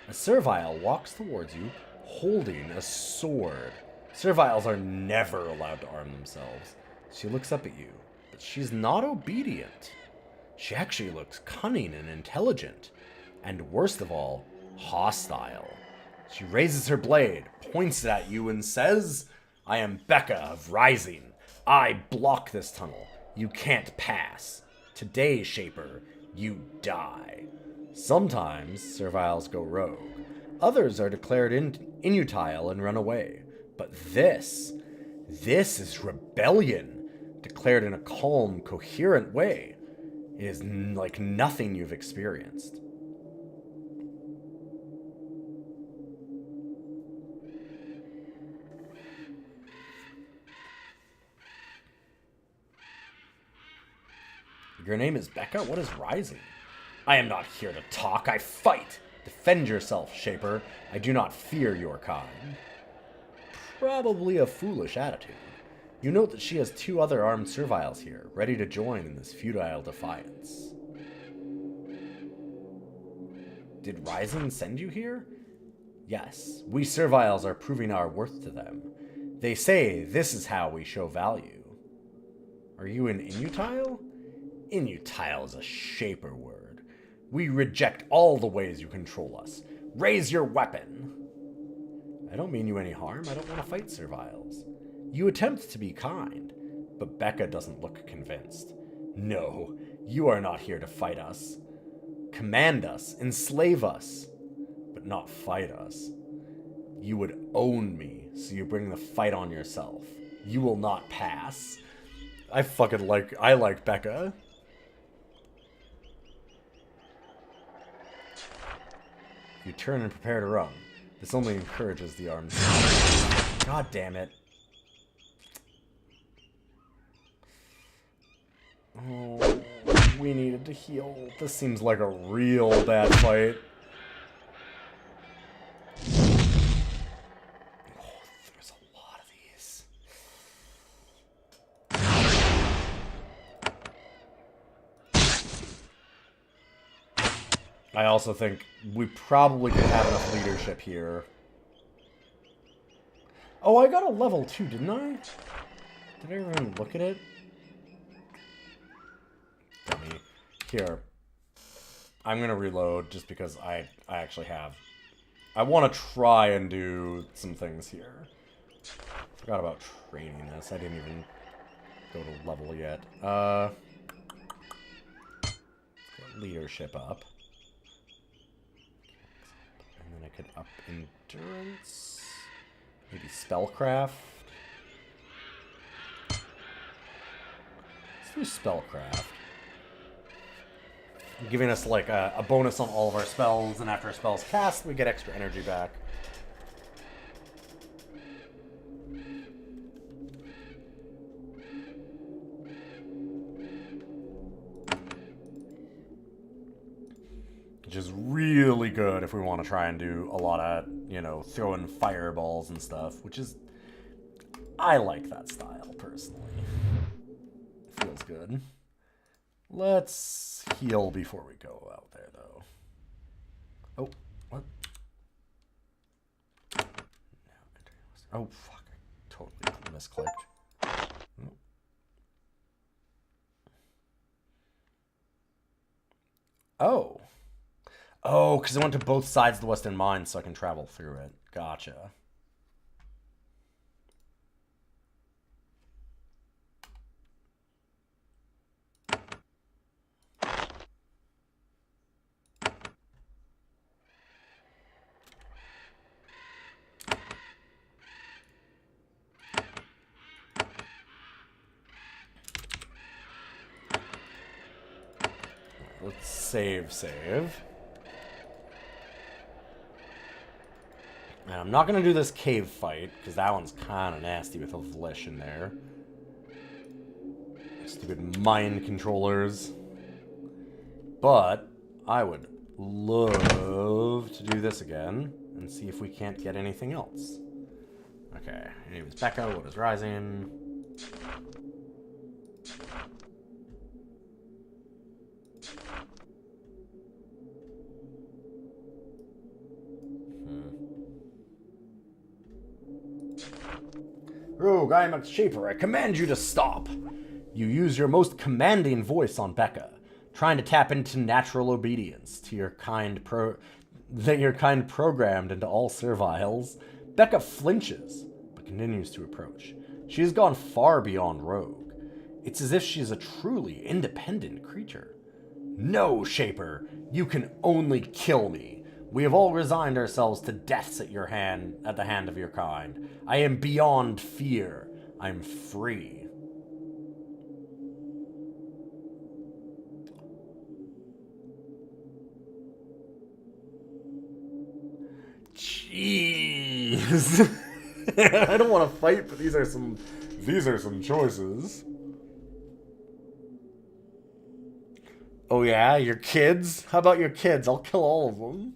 A servile walks towards you, holding a sword. Serviles are never allowed to arm themselves. She looks up at you, but she's not obedient. She actually looks cunning and intelligent, and worst of all, hostile. She raises her blade, points it at you, and says, "I am Becca of Rising. I block this tunnel. You can't pass. Today, Shaper, you die." Sometimes serviles go rogue. Others are declared inutile and run away. But this is rebellion, declared in a calm, coherent way. It is like nothing you've experienced. Your name is Becca? What is Rising? I am not here to talk, I fight! Defend yourself, Shaper. I do not fear your kind. Probably a foolish attitude. You note that she has 2 other armed serviles here, ready to join in this futile defiance. Did Rising send you here? Yes, we serviles are proving our worth to them. They say this is how we show value. Are you an inutile? Inutile is a Shaper word. We reject all the ways you control us. Raise your weapon! I don't mean you any harm. I don't want to fight serviles. You attempt to be kind, but Becca doesn't look convinced. No, you are not here to fight us. Command us, enslave us, but not fight us. You would own me, so you bring the fight on yourself. You will not pass. I like Becca. You turn and prepare to run. This only encourages the armed. God damn it. Oh, we needed to heal. This seems like a real bad fight. Oh, there's a lot of these. I also think we probably could have enough leadership here. Oh, I got a level 2, didn't I? Did I even look at it? Dummy. Here. I'm gonna reload just because I actually have... I want to try and do some things here. Forgot about training this. I didn't even go to level yet. Leadership up. And then I could up endurance. Maybe spellcraft. Let's do spellcraft. Giving us like a bonus on all of our spells, and after a spell's cast, we get extra energy back. Which is really good if we want to try and do a lot of, you know, throwing fireballs and stuff, which is... I like that style, personally. Feels good. Let's heal before we go out there, though. Oh, what? Oh, fuck. I totally misclicked. Oh. Oh, because I went to both sides of the Western Mine so I can travel through it. Gotcha. let's save. And I'm not going to do this cave fight, because that one's kind of nasty with a Vlish in there. Stupid mind controllers. But I would love to do this again and see if we can't get anything else. Okay, her name is Becca. What is rising? Rogue, I am a Shaper. I command you to stop. You use your most commanding voice on Becca, trying to tap into natural obedience to your kind programmed into all serviles. Becca flinches, but continues to approach. She has gone far beyond Rogue. It's as if she is a truly independent creature. No, Shaper, you can only kill me. We have all resigned ourselves to deaths at the hand of your kind. I am beyond fear. I am free. Jeez. I don't want to fight, but these are some choices. Oh yeah, your kids? How about your kids? I'll kill all of them.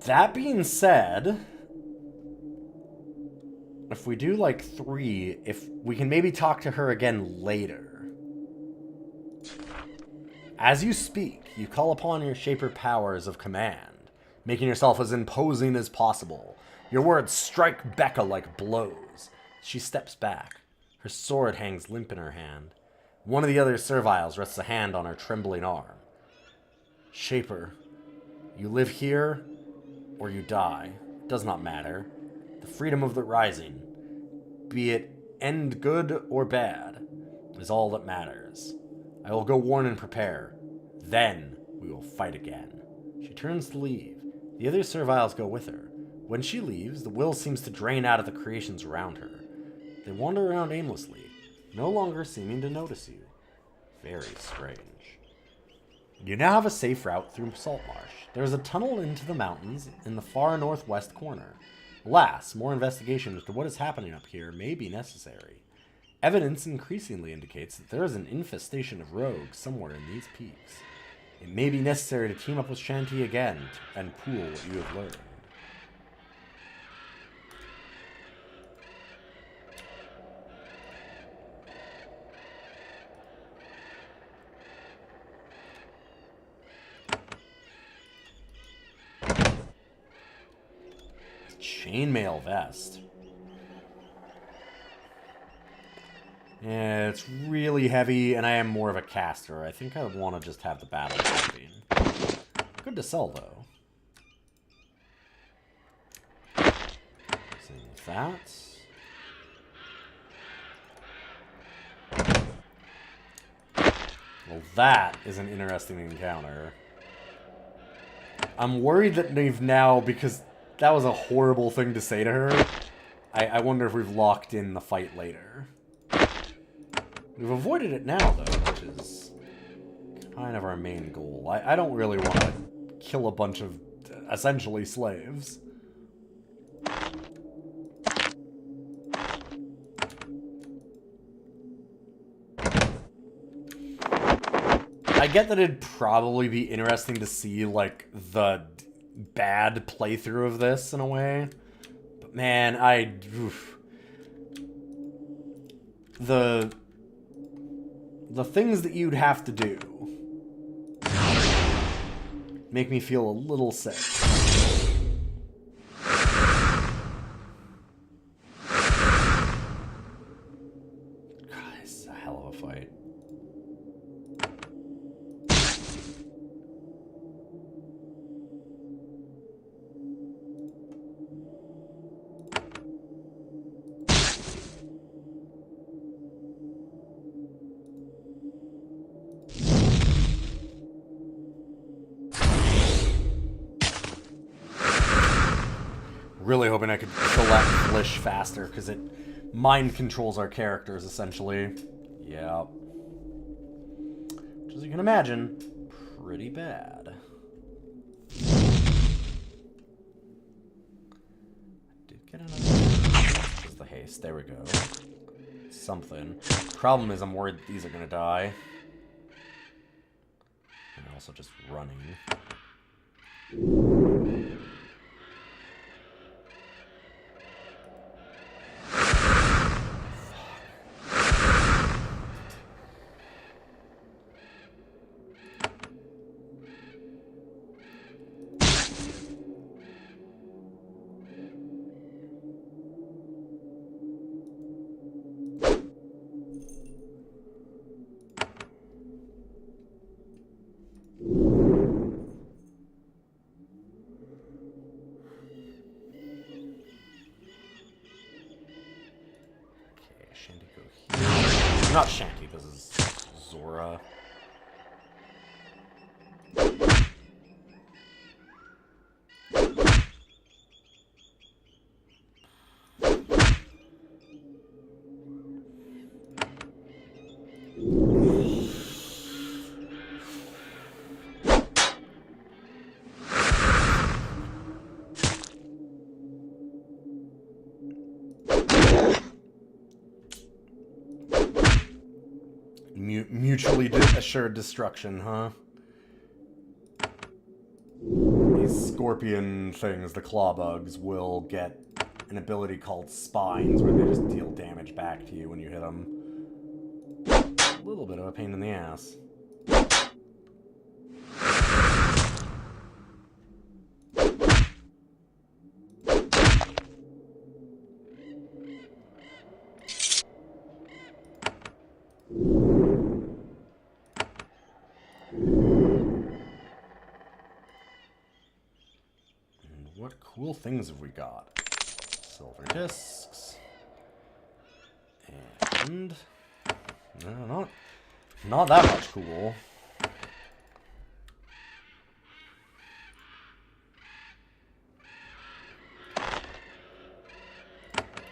That being said, if we do like 3, if we can maybe talk to her again later. As you speak, you call upon your Shaper powers of command, making yourself as imposing as possible. Your words strike Becca like blows. She steps back. Her sword hangs limp in her hand. One of the other serviles rests a hand on her trembling arm. Shaper, you live here, or you die. It does not matter. The freedom of the rising, be it end good or bad, is all that matters. I will go warn and prepare. Then we will fight again. She turns to leave. The other serviles go with her. When she leaves, the will seems to drain out of the creations around her. They wander around aimlessly, no longer seeming to notice you. Very strange. You now have a safe route through Saltmarsh. There is a tunnel into the mountains in the far northwest corner. Alas, more investigation into what is happening up here may be necessary. Evidence increasingly indicates that there is an infestation of rogues somewhere in these peaks. It may be necessary to team up with Shanti again and pool what you have learned. Chainmail vest. Yeah, it's really heavy, and I am more of a caster. I think I would want to just have the battle champion. Good to sell, though. Same with that. Well, that is an interesting encounter. I'm worried that they've now, because that was a horrible thing to say to her, I wonder if we've locked in the fight later. We've avoided it now, though, which is kind of our main goal. I don't really want to kill a bunch of, essentially, slaves. I get that it'd probably be interesting to see, like, the bad playthrough of this, in a way. But, man, The things that you'd have to do make me feel a little sick. God, it's a hell of a fight. English faster, because it mind controls our characters, essentially. Yeah. Which, as you can imagine, pretty bad. Did get another... Just the haste. There we go. Something. Problem is, I'm worried these are gonna die. And also just running. Not Shanty, this is Zora. Mutually assured destruction, huh? These scorpion things, the claw bugs, will get an ability called spines, where they just deal damage back to you when you hit them. A little bit of a pain in the ass. What cool things have we got? Silver discs. And... no, not that much cool.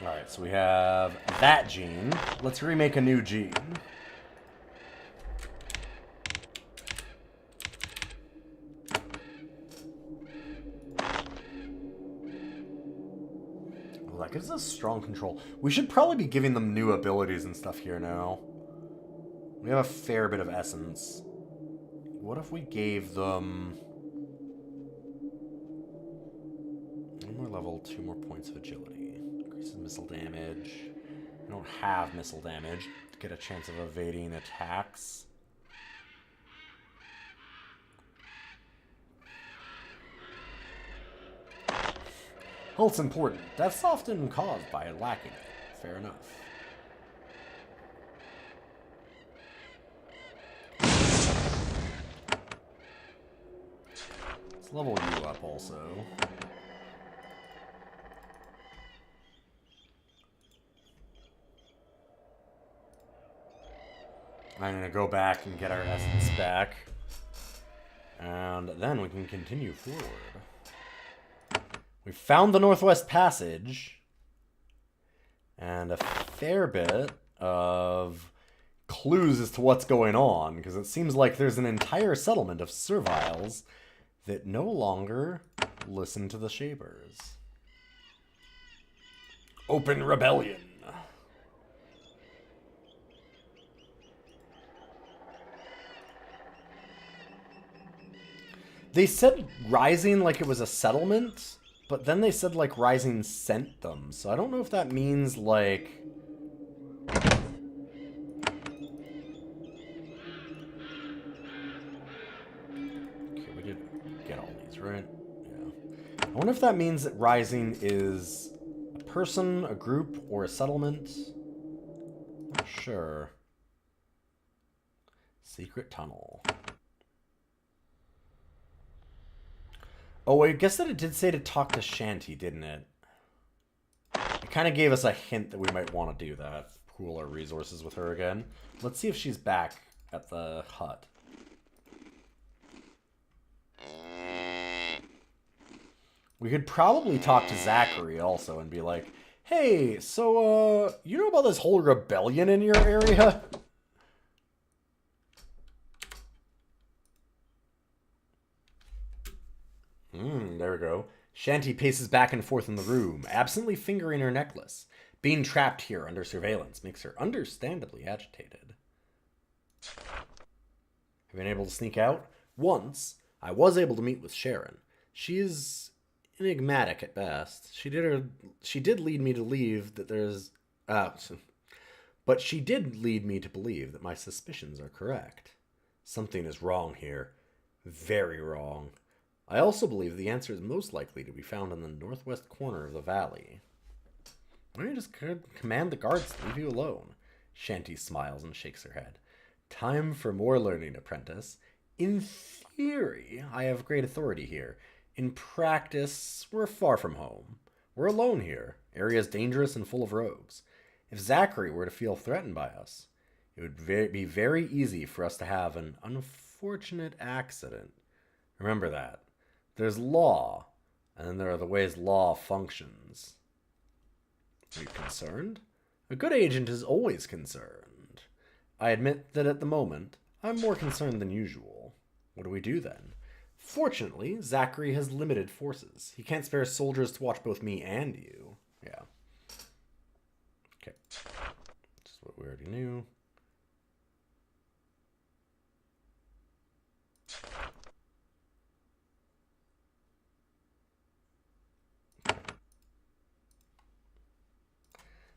Alright, so we have that gene. Let's remake a new gene. That gives us strong control. We should probably be giving them new abilities and stuff here now. We have a fair bit of essence. What if we gave them... 1 more level, 2 more points of agility. Increases missile damage. We don't have missile damage. Get a chance of evading attacks. Health's important. That's often caused by lacking it. Fair enough. Let's level you up also. I'm gonna go back and get our essence back. And then we can continue forward. We found the Northwest Passage, and a fair bit of clues as to what's going on, because it seems like there's an entire settlement of serviles that no longer listen to the Shapers. Open rebellion. They said Rising like it was a settlement, but then they said, like, Rising sent them. So I don't know if that means, like... Okay, we did get all these, right? Yeah. I wonder if that means that Rising is a person, a group, or a settlement. Not sure. Secret tunnel. Oh, I guess that it did say to talk to Shanty, didn't it? It kind of gave us a hint that we might want to do that. Pool our resources with her again. Let's see if she's back at the hut. We could probably talk to Zachary also and be like, Hey, so, you know about this whole rebellion in your area? There we go. Shanty paces back and forth in the room, absently fingering her necklace. Being trapped here under surveillance makes her understandably agitated. Have you been able to sneak out? Once, I was able to meet with Sharon. She is enigmatic at best. She did lead me to believe that there's but she did lead me to believe that my suspicions are correct. Something is wrong here. Very wrong. I also believe the answer is most likely to be found in the northwest corner of the valley. Why don't you just command the guards to leave you alone? Shanty smiles and shakes her head. Time for more learning, apprentice. In theory, I have great authority here. In practice, we're far from home. We're alone here. Area's dangerous and full of rogues. If Zachary were to feel threatened by us, it would be very easy for us to have an unfortunate accident. Remember that. There's law, and then there are the ways law functions. Are you concerned? A good agent is always concerned. I admit that at the moment, I'm more concerned than usual. What do we do then? Fortunately, Zachary has limited forces. He can't spare soldiers to watch both me and you. Yeah. Okay. Just what we already knew.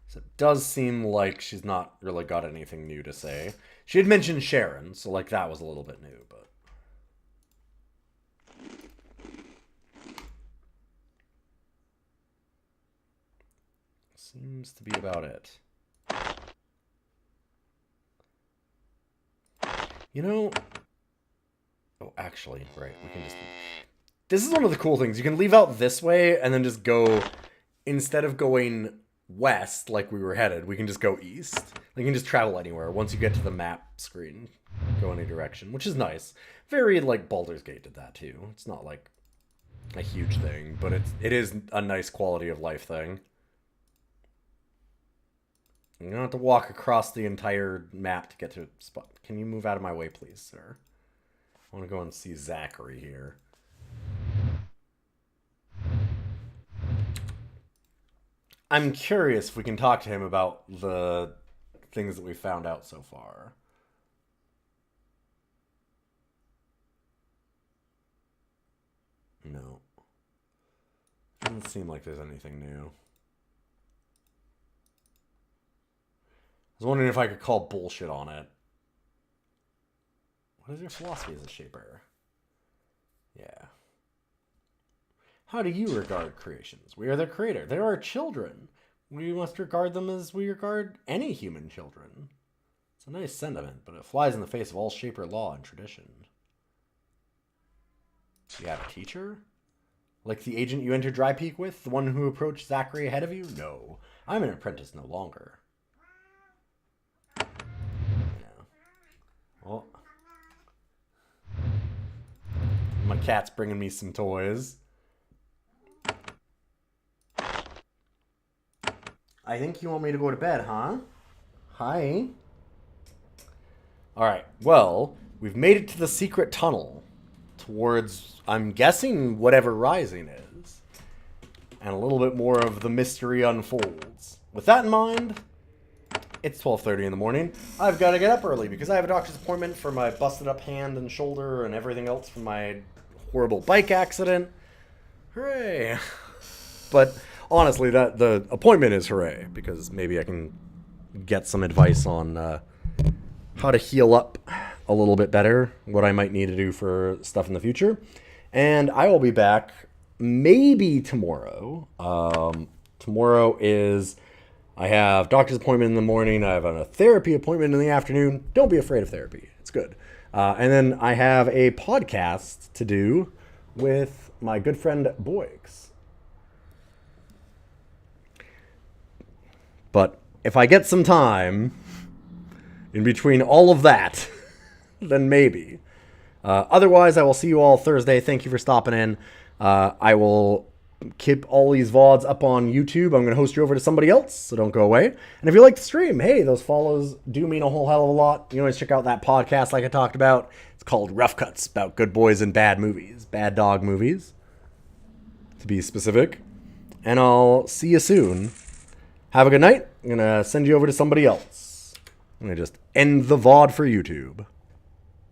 So it does seem like she's not really got anything new to say. She had mentioned Sharon, so like that was a little bit new, but... seems to be about it. You know... oh, actually, right, we can just... this is one of the cool things. You can leave out this way and then just go... instead of going west like we were headed, we can just go east. You can just travel anywhere once you get to the map screen. Go any direction, which is nice. Very like Baldur's Gate did that too. It's not like a huge thing, but it is a nice quality of life thing. You don't have to walk across the entire map to get to a spot. Can you move out of my way, please, sir? I want to go and see Zachary here. I'm curious if we can talk to him about the things that we found out so far. No. Doesn't seem like there's anything new. I was wondering if I could call bullshit on it. What is your philosophy as a shaper? Yeah. How do you regard creations? We are their creator. They are our children. We must regard them as we regard any human children. It's a nice sentiment, but it flies in the face of all shaper law and tradition. Do you have a teacher? Like the agent you entered Dry Peak with? The one who approached Zachary ahead of you? No. I'm an apprentice no longer. Yeah. Well, my cat's bringing me some toys. I think you want me to go to bed, huh? Hi. Alright, well, we've made it to the secret tunnel towards, I'm guessing, whatever Rising is. And a little bit more of the mystery unfolds. With that in mind, it's 12:30 in the morning. I've got to get up early because I have a doctor's appointment for my busted up hand and shoulder and everything else from my horrible bike accident. Hooray. But... honestly, the appointment is hooray, because maybe I can get some advice on how to heal up a little bit better, what I might need to do for stuff in the future. And I will be back maybe tomorrow. Tomorrow is, I have doctor's appointment in the morning, I have a therapy appointment in the afternoon. Don't be afraid of therapy, it's good. And then I have a podcast to do with my good friend Boix. But if I get some time in between all of that, then maybe. Otherwise, I will see you all Thursday. Thank you for stopping in. I will keep all these VODs up on YouTube. I'm going to host you over to somebody else, so don't go away. And if you like the stream, hey, those follows do mean a whole hell of a lot. You can always check out that podcast like I talked about. It's called Rough Cuts, about good boys and bad movies. Bad dog movies, to be specific. And I'll see you soon. Have a good night. I'm going to send you over to somebody else. I'm going to just end the VOD for YouTube.